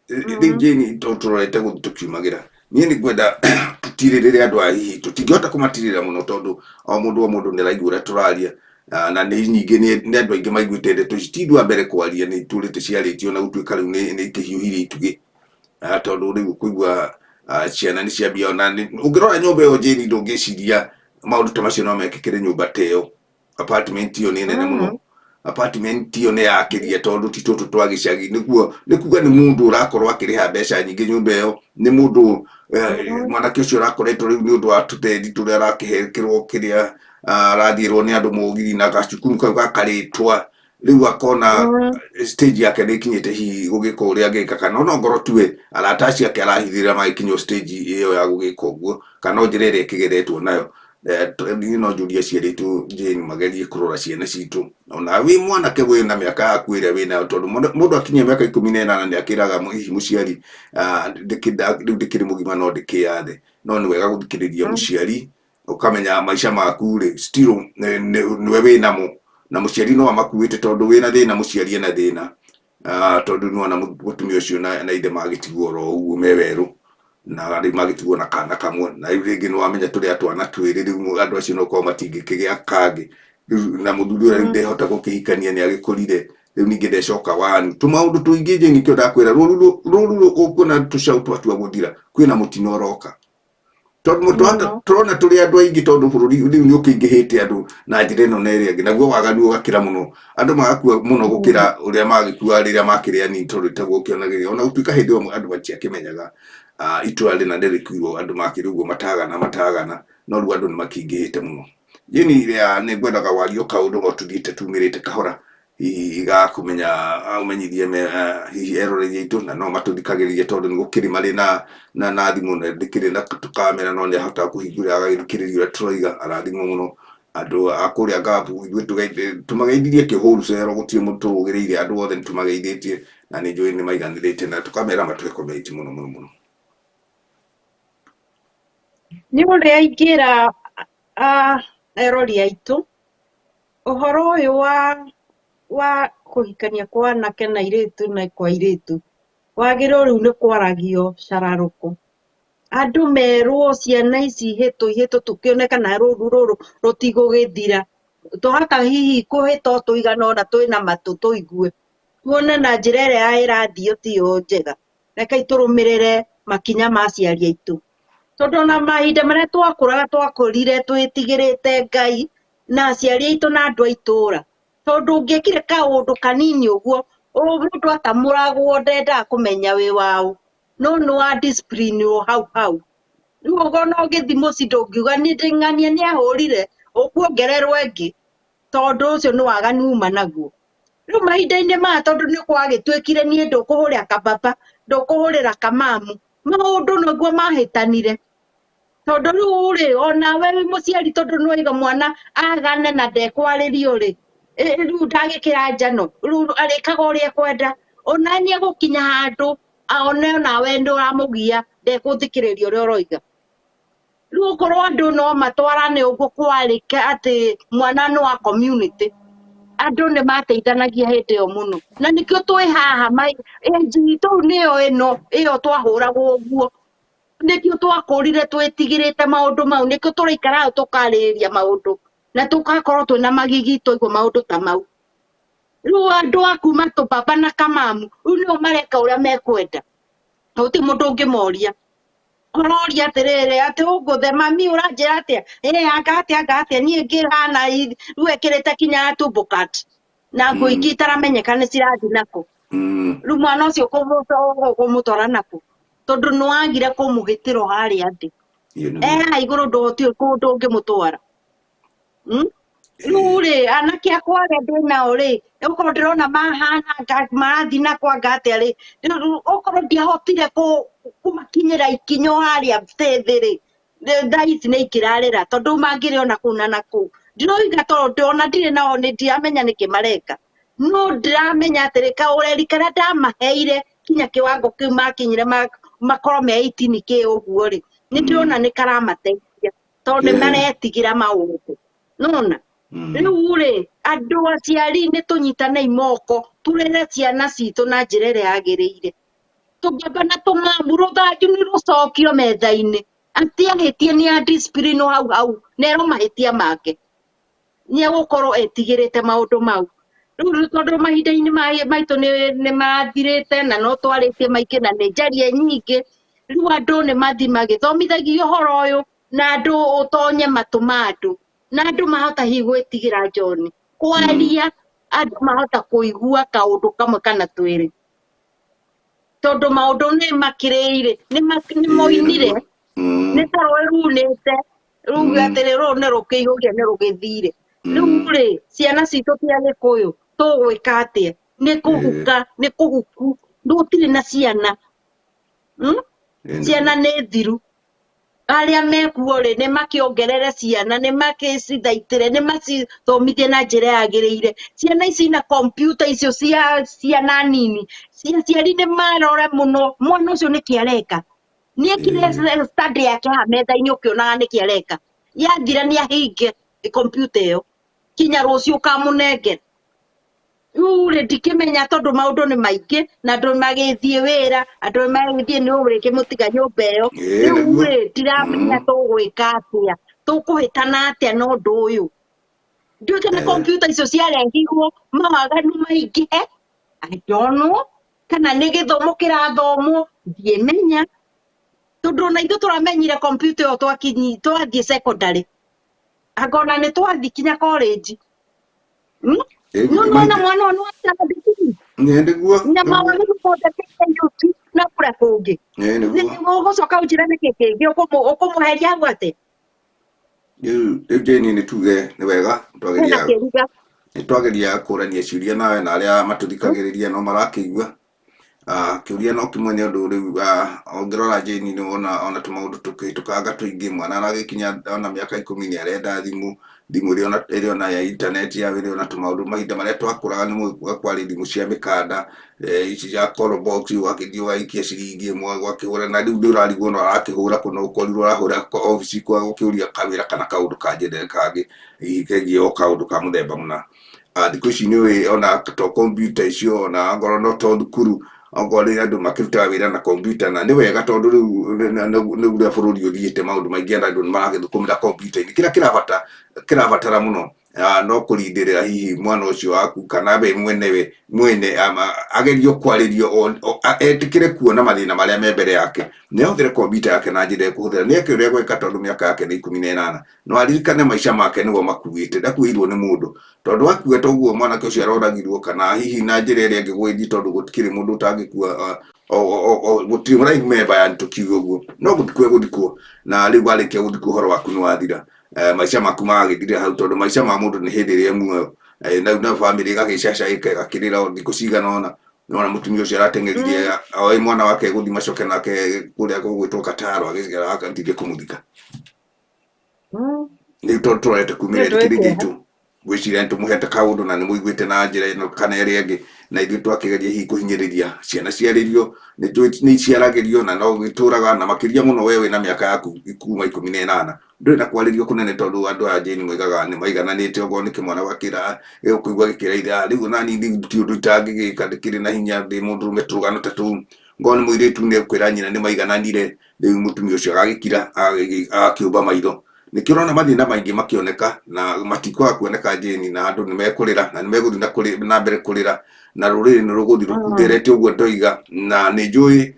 rä Jane tå rorete gå tå kiumagä ra niä nä ngwenda tå tirä rä re andå a hihi tå tingä hota kå matirä ra må no tondå o må ndå nä raigua å rä a tå raria na nä ningä nä andå aingä maiguä te ndeto ici ti ndua mbere kwaria nä itå rä te ciarä tio na gå tuä ka rä u nä ikä hiåhirie itugä tondå rä u kå igua ciana nä ciambia ona å ngä rora nyåmba ä yo Jane ndå ngä ciria maå ndå ta macio no mekä kä re nyåmba ta ä yo apartment ĩyo nĩ nene mũno apartment ĩyo nĩ yakĩria tondũ ti tũtũ twa gĩcagi nĩ kuga nĩ mũndũ ũrakorwo akĩrĩha mbeca nyingĩ nyũmba ĩyo nĩ mũndũ mwanake ũcio ũrakoretwo rĩu nĩ ũndũ wa tũtendi tũrĩa arakĩhekĩrwo kĩrĩa arathirwo nĩ andũ mũgiri na gacukuru kau gakarĩtwa rĩu akona stage yake nĩ ikinyĩte hihi gũgĩka ũrĩa angĩka kana ona ngoro tuwe arata acio ake arahithĩra magĩkinywo stage ĩyo ya gũgĩka ũguo kana njĩra ĩrĩa ĩkĩgeretwo nayo no njũrie ciarĩtwo Jane magerie kũrora ciana citũ ona wĩ mwanake wĩ na mĩaka yaku ĩrĩa wĩ nayo tondũ mũndũ akinyia mĩaka 18 nĩ akĩraga hihi mũciari rĩu ndĩkĩrĩ mũgima no ndĩkĩyathe no nĩ wega gũthikĩrĩria mũciari ũkamenya maica maku rĩ still nĩwe wĩ namo na mũciari no amakuĩte tondũ wĩna thĩna mũciari ena thĩna tondũ nĩwona mũtumia ũcio na ithe magĩtigwo oro ũguo me werũ na rĩu magĩtigwo na kana kamwe na rĩu rĩngĩ nĩ wamenya tũrĩa twana twĩrĩ rĩu andũ acio no korwo matingĩkĩgĩa kangĩ na mũthuri ũrĩa ndehota gũkĩhikania nĩ agĩkũrire rĩu ningĩ ndecoka wanu tũmaũndũ tũingĩ Jane nĩkĩo ndakwĩra rũrũ ũkuona tũcaũ twatua gũthira kwĩna mũtino ũroka tondũ tũrona tũrĩ andũ aingĩ tondũ bũrũri rĩu nĩ ũkĩingĩhĩte andũ na njĩra ĩno na ĩrĩa ĩngĩ naguo waganu ũgakĩra mũno andũ magakua mũno gũkĩra ũrĩa magĩkua rĩrĩa makĩrĩ anini tondũ itagũkĩonagĩria ona gũtuĩka hĩndĩ ĩyo andũ matiakĩmenyaga itũra rĩna rĩrĩkuirwo andũ makĩrĩ ũguo matagana no rĩu andũ nĩ makĩingĩhĩte mũno Jane nĩ ngwendaga warie kaũndũ o tũthiĩte tumĩrĩte kahora hihi gakũmenya ũmenyithie hihi eroreri aitũ na no matũthikagĩrĩrie tondũ nĩ gũkĩrĩ marĩ na thimũ na ndĩkĩrĩ na tũkamera no nĩ ahotaga kũhingũra agagĩthikĩrĩria ũrĩa tũroiga arathimwo mũno andũ a kũrĩa ngabu ithuĩ tũmageithirie kĩhũru cero gũtirĩ mũndũ tũrũgĩrĩire andũ othe nĩ tũmageithĩtie na nĩ njũĩ nĩ maiganĩrĩte na tũkamera matũrekometi mũno nĩ ũrĩa ingĩra erori aitũ ũhoro ũyũ wa kũhikania kwa anake na airĩtu na kwa airĩtu wagĩrĩirwo rĩu nĩ kwaragio cararũkũ andũ merwo ciana ici ihĩtũ tũkĩone kana rũrũ rũtigũgĩthira tũhaka hihi kũhĩta tũigana ona twĩna matũ tũigue tuone na njĩra ĩrĩa ĩrathiĩ tiyo njega rekei tũrũmĩrĩre makinya ma aciari aitũ tondũ ona mahinda marĩa twakũrire twĩtigĩrĩte Ngai na aciari aitũ na andũ a itũra tondũ ũngĩkire kaũndũ kanini ũguo mũndũ atamũragwo ndendaga kũmenya wĩ waũ no nĩ wa discipline hau rĩu ũguo no gĩthi mũci ndũngiuga nĩ ndĩng'ania nĩ ahũrire ũkuongererwo ĩngĩ tondũ ũcio nĩ waganu uma naguo rĩu mahinda-inĩ maya tondũ nĩ gwagĩtuĩkire niĩ ndũkũhũrĩra kababa ndũkũhũrĩra kamamu maũndũ naguo mahĩtanire tondũ rĩu rĩ onawe wĩ mũciari tondũ nĩ waiga mwana agane na ndekwarĩrio rĩ rĩu ndagĩkĩra njano rĩu arĩkaga ũrĩa ekwenda ona nĩ egũkinya handũ one nawe nĩ ũramũgia ndegũthikĩrĩria ũrĩa ũroiga Riu korwo andu no matwarane uguo kwarike ati mwana no wa community andu ni mateithanagia hindi yo muno na nikio twi haha enji tu niyo iyo twahuragwo uguo nikio twakũrire twĩtigĩrĩte maũndũ mau nikio tũraikara tukarĩrĩria maũndũ na tugakorwo twina magigi tũigua maũndũ ta mau riu andu akuma tũbaba na kamamu riu nio mareka ũrĩa mekwenda gũtirĩ mũndũ ũngĩmoria ũroria atĩrĩrĩ atĩ ũngũthe mami ũranjĩra atĩa anga atĩa niĩ ngĩhana riu ekĩrĩte kinya tumbũkat na ngũ ingĩ itaramenyeka nĩ cirathi nakũ riu mwana ũcio kũmũtwara nakũ tondu nĩwagire kũmũgitĩra harĩa thĩ haha igũrũ kũndũ ũngĩmũtwara riu rĩ anake akwa arĩa ndĩnao rĩ ũkorwo ndĩrona mahana marathi nakwa anga atĩa rĩ ũkorwo ndiahotire kũmakinyĩra ikinyo harĩa thĩ rĩ thaa ici nĩ ikĩrarĩra tondu mangĩrĩ ona kũu na nakũu ndiroiga tondu ona ndirĩ nao ndiramenya nĩkĩ mareka no ndiramenya atĩrĩ kaũreri karĩa ndamaheire kinya kĩwango kĩu makinyire makorwo me 18K ũguo rĩ nĩndĩrona nĩ karamateithia tondu nĩ maretigĩra maũndũ nona riu rĩ andũ aciari nĩ tũnyitanei moko tũrere ciana citũ na njĩra ĩrĩa yagĩrĩire tũbaba na tũmamu rũthanju nĩ rũcokio metha-inĩ atĩ ahĩtie nĩ a discipline hau nero mahĩtia make nĩ egũkorwo etigĩrĩte maũndũ mau riu tondu mahinda-inĩ maitũ nĩ mathirĩte na no twarĩtie maingĩ na nĩ njarie nyingĩ riu andũ nĩ mathi magĩthomithagio ũhoro ũyũ na andũ ũtonye matũ ma andũ na andũ mahota hihi gwĩtigĩra John kwaria andũ mahota kũigua kaũndũ kamwe kana twĩrĩ tondu maũndũ nĩ makĩrĩire nĩ moinire nĩ ta rũrunĩte riu atĩrĩ rũrũ nĩ rũkĩihũgia nĩ rũgĩthire riu rĩ ciana citũ cia Gĩkũyũ tũgwĩka atĩa nĩ kũhuka nĩ kũhuku gũtirĩ na ciana ciana nĩ thiru arĩa mekuo rĩ nĩ makĩongerere ciana nĩ makĩcithaitĩre nĩ macithomithie na njĩra yagĩrĩire ciana ici na kompiuta icio cia ciana nini ciaciari nĩ marore mũno mwana ũcio nĩkĩ areka nĩekire study yake haha metha-inĩ ũkĩonaga nĩkĩ areka yathira nĩ ahinge kompiuta ĩyo kinya rũciũ ũkamũnengera riu rĩ ndikĩmenya tondu maũndũ nĩ maingĩ na andũ magĩthiĩ wĩra andũ magĩthiĩ nĩ ũrĩkĩmũtiga nyũmba ĩyo riu rĩ ndiramenya tũgwĩka atĩa tũkũhĩtana atĩa na ũndũ ũyũ ndiũĩ kana kompiuta icio ciarehirwo mawaganu maingĩhe I don't know kana nĩ gĩthomo kĩrathomwo ndiĩmenya tondu ona ithuĩ tũramenyire kompiuta ĩyo twathiĩ secondary angona nĩ twathi kinya college nona mwana onu nĩguo na mawaganu mothe kĩyuti na kũrĩa kũngĩ ũgũcoka ũnjĩre nĩkĩ kĩngĩ ũkũmũheria hau atĩ rĩu Jane nĩ tuge nĩ wega nĩtwageria kũrania ciũria nawe na arĩa matũthikagĩrĩria no marakĩigua kĩũria no kĩmwe nĩ ũndũ rĩu ũngĩrora Jane nĩ ona tũmaũndũ tũkĩhĩtũkanga tũingĩ mwana aragĩkinya ona mĩaka 10 nĩ arenda thimũ ĩrĩ ona ya intaneti ya wĩrĩ ona tũmaũndũ mahinda marĩa twakũraga nĩ mũgĩkuga kwarĩ thimũ cia mĩkanda ici cia call box ũgagĩthiĩ ũgaikia ciringi ĩmwe ũgakĩhũra na rĩu ndũrarigwo no arakĩhũra kũna ũkorirwo ũrahũra obici kwa gũkĩũria kawĩra kana kaũndũ kanjendere kangĩ hihi kegiĩ o kaũndũ ka mũthemba mũna thikũ ici nĩũĩ ona to kompiuta icio ona ngorwo no to thukuru okorwo rĩrĩa andũ makĩrutaga wĩra na kompiuta na nĩ wega tondũ rĩu ũrĩa bũrũri ũthiĩte maũndũ maingĩ andũ nĩ maragĩthũkũmĩra kompiuta-inĩ kĩrĩa kĩrabatara mũno no kũrindĩrĩra hihi mwana ũcio waku kana we mwene agerio kwarĩrio etĩkĩre kuona mathĩna marĩa me mbere yake nĩ ahũthĩre kompiuta yake na njĩra ĩkũhũthĩra nĩ eke ũrĩa gwĩka tondũ mĩaka yake nĩ 18 no aririkane maica make nĩguo makuĩte ndakuĩirwo nĩ mũndũ tondu wakua toguo mwanake ũcio aroragirwo kana hihi na njĩra ĩrĩa ĩngĩgũĩthi tondũ gũtikĩrĩ mũndũ ũtangĩkua gũtirĩ mũraihu memba yani tũkiuga ũguo no gũthikwo na rĩu warĩkia gũthikwo ũhoro waku nĩ wathira maica maku magagĩthira hau tondũ maica ma mũndũ nĩ hĩndĩ ĩrĩa muoyo na bamĩrĩ ĩgagĩcacaĩka ĩgakĩrĩra thikũ cigana ona nona mũtumia ũcio arateng'eririe oĩ mwana wake gũthi macoke nake kũrĩa gũgwĩtwo Kataro agĩtirie kũmũthika rĩu tondũ tũrorete kumĩrĩra kĩrĩ gitũ gwĩciria nĩ tũmũhete kaũndũ na nĩ mũiguĩte na njĩra ĩno kana ĩrĩa ĩngĩ na ithuĩ twakigeria hihi kũhinyĩrĩria ciana ciarĩrio nĩ ciaragĩrio na no gĩtũraga na makĩria mũno we wĩna mĩaka yaku kuma 18 ndũrĩ na kwarĩrio kũnene tondũ andũ aya Jane moigaga nĩ maigananĩte okorwo nĩ kĩmwana gakĩra gĩkũigua gĩkĩraitha rĩu nani ti ũndũ itangĩgĩka ndĩkĩrĩ na hinya ndĩ mũndũrũme tũrũgano ta tũu ngorwo nĩ mũirĩtu nĩ kwĩra nyina nĩ maigananire rĩu mũtumia ũcio agagĩkira agakĩũmba maitho nĩkĩo ũrona mathĩna maingĩ makĩoneka na matikwaga kuoneka Jane na andũ nĩ mekũrĩra na nĩ megũthiĩ na mbere kũrĩra na rũrĩrĩ nĩ rũgũthiĩ rũkunderete ũguo ndoiga na nĩ njũĩ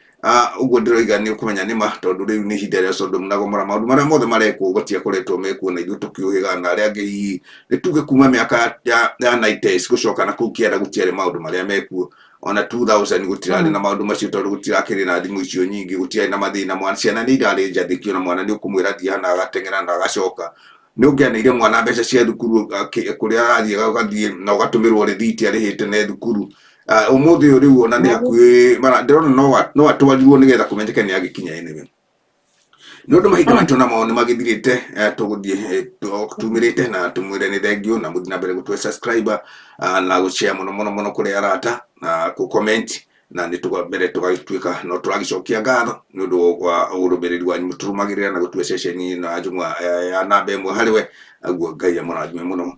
ũguo ndĩroiga nĩ ũkũmenya nĩma tondũ rĩu nĩ ihinda rĩa Sodom na Gomora maũndũ marĩa mothe marekwo gũtiakoretwo mekuo na ithuĩ tũkĩũhĩga na arĩa angĩ hihi nĩ tuge kuma mĩaka ya 90s gũcoka na kũu kĩanda gũtiarĩ maũndũ marĩa mekuo ona 2000 gũtirarĩ na maũndũ macio tondũ gũtirakĩrĩ na thimũ icio nyingĩ gũtiarĩ na mathĩna mwana ciana nĩ irarĩ njathĩkio na mwana nĩ ũkũmwĩra thiĩ hana agateng'era na agacoka nĩ ũngĩaneire mwana mbeca cia thukuru kũrĩa arathiĩ agathiĩ na ũgatũmĩrwo rĩthiti arĩhĩte nĩ thukuru ũmũthĩ ũyũ rĩu ona nĩ hakuhĩ ndĩrona no atwarirwo nĩgetha kũmenyeke nĩ agĩkinya enyewe nĩ ũndũ mahinda maitũ namo nĩ magĩthirĩte tũgũthiĩ tumĩrĩte na tũmwĩre nĩ thengio na mũthiĩ na mbere gũtwe subscriber na gũshare mũno kũrĩ arata na gũcomment na nĩ mbere tũgagĩtuĩka no tũragĩcokia ngatho nĩ ũndũ wa ũrũmĩrĩri wanyu mũtũrũmagĩrĩra na gũtue ceceni na Njũng'wa ya namba ĩmwe harĩ we aguo Ngai amũrathime mũno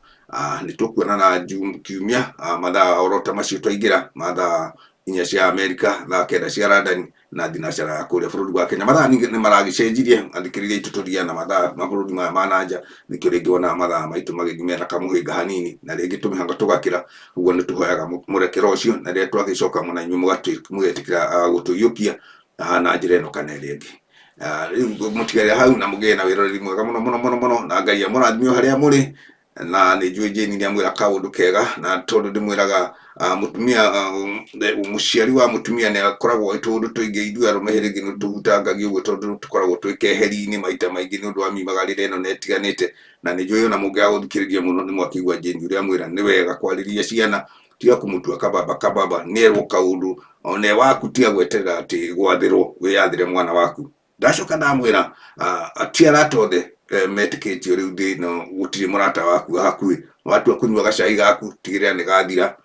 nĩ tũkuonana kiumia mathaa orota macio twaingĩra mathaa 4 cia Amerika thaa 9 cia London na thinacara ya kũrĩa bũrũri wa Kenya mathaa nĩ maragĩcenjirie athikĩrĩria itũ tũria na mathaa mabũrũri maya ma nanja nĩkĩo rĩngĩ wona mathaa maitũ magĩthiĩ mena kamũhĩnga hanini na rĩngĩ tũmĩhanga tũgakĩra ũguo nĩ tũhoyaga mũrekero ũcio na rĩrĩa twagĩcoka mũna inyuĩ mũgetĩkĩra gũtũiyũkia na njĩra ĩno kana ĩrĩa ĩngĩ rĩu mũtigarĩra hau na mũgĩe na wĩroreri mwega mũno na Ngai amũrathime harĩa mũrĩ na nĩ njũĩ Jane nĩ amwĩra kaũndũ kega na tondũ ndĩmwĩraga mũtumia mũciari wa mũtumia nĩ akoragwo tũndũ tũingĩ ithuĩ arũme rĩngĩ nĩ tũhutangagia ũguo tondũ tũkoragwo twĩkeheri-inĩ maita maingĩ nĩ ũndũ wa mimagarĩre ĩno na ĩtiganĩte na nĩ njũĩ ona mũngĩaga gũthikĩrĩria mũno nĩ mwakĩigua Jane ũrĩa amwĩra nĩ wega kwarĩria ciana tiga kũmũtua kababa nĩ erwo kaũndũ ona waku tiga gweterera atĩ gwathĩrwo wĩyathĩre mwana waku ndacoka ndamwĩra ti arata othe metĩkĩtio rĩu thĩ gũtirĩ mũrata waku hakuhĩ watua kũnyua gacai gaku tigĩrĩra nĩ gathira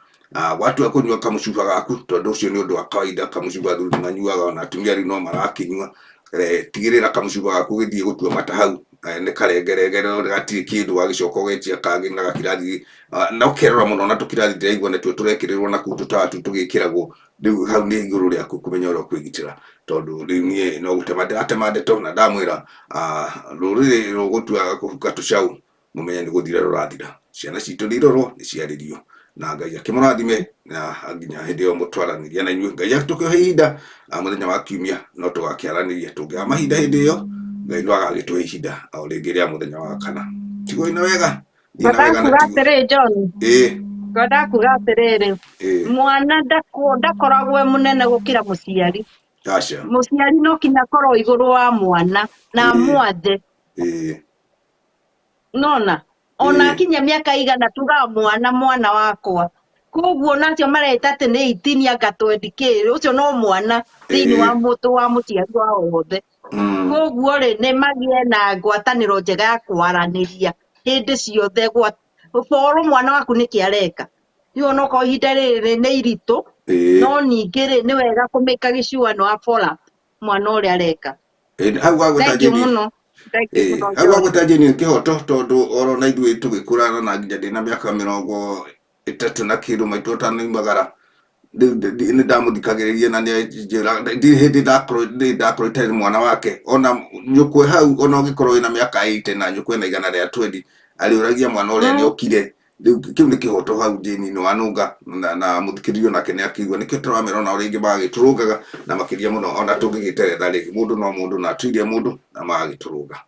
watua kũnyua kamũcuba gaku tondũ ũcio nĩ ũndũ wa kawaida kamũcuba thuri manyuaga ona atumia rĩu no marakĩnyua tigĩrĩra kamũcuba gaku gĩthiĩ gũtua mata hau nĩ karengeregere gatirĩ kĩndũ wagĩcoka ũgetia kangĩ na gakirathi na ũkerora mũno na tũkirathi ndĩraigua natuo tũrekĩrĩrwo naku tũtatu tũgĩkĩragwo rĩu hau nĩ igũrũ rĩaku kũmenya ũrĩa kwĩgitĩra tondũ rĩu niĩ no gũtema ndĩratema ndeto na ndamwĩra rũrĩrĩ rũgũtua kũhuka tũcaũ mũmenye nĩ gũthira rũrathira ciana citũ nĩ irorwo nĩ ciarĩrio na Ngai akĩmũrathime na nginya hĩndĩ ĩyo mũtwaranĩria na inyuĩ Ngai atũkĩhe ihinda mũthenya wa kiumia no tũgakĩaranĩria tũngĩaga mahinda hĩndĩ ĩyo Ngai no agagĩtũhe ihinda o rĩngĩ rĩa mũthenya wa kana tigo ina wega ngoda kuga atĩrĩrĩ mwana ndakoragwo mũnene gũkĩra mũciari mũciari no kinya korwo igũrũ wa mwana na mwathe nona ona akinya mĩaka igana tuga mwana wakwa koguo nacio mareta atĩ nĩ 18 anga 20k ũcio no mwana thĩinĩ wa mũtũ wa mũciari wa wothe koguo rĩ nĩ magĩe na ngwatanĩro njega ya kwaranĩria hĩndĩ ciothe boro mwana waku nĩ kĩareka rĩu no ko ihinda rĩrĩ nĩ iritũ no ningĩ rĩ nĩ wega kũmĩka gĩcuano abora mwana ũrĩa areka hau gũtanjĩnie kĩhoto tondũ oro na ithuĩ tũgĩkũrana na nginya ndĩna mĩaka 30 na kĩndũ maitũ ũtanoimagara nĩ ndamũthikagĩrĩria na hĩndĩ ndakorwo itarĩ mwana wake ona nyũkwe hau ona ũngĩkorwo wĩna mĩaka 80 na nyũkwe na igana rĩa 20 arĩũragia mwana ũrĩa nĩ okire rĩu kĩu nĩ kĩhoto hau Jane nĩ wanũnga na mũthikĩrĩrio nake nĩ akĩigua nĩkĩo tũramera ona ũrĩa ingĩ magagĩtũrũngaga na makĩria mũno ona tũngĩgĩteretha rĩngĩ mũndũ no mũndũ na atuirie mũndũ na magagĩtũrũnga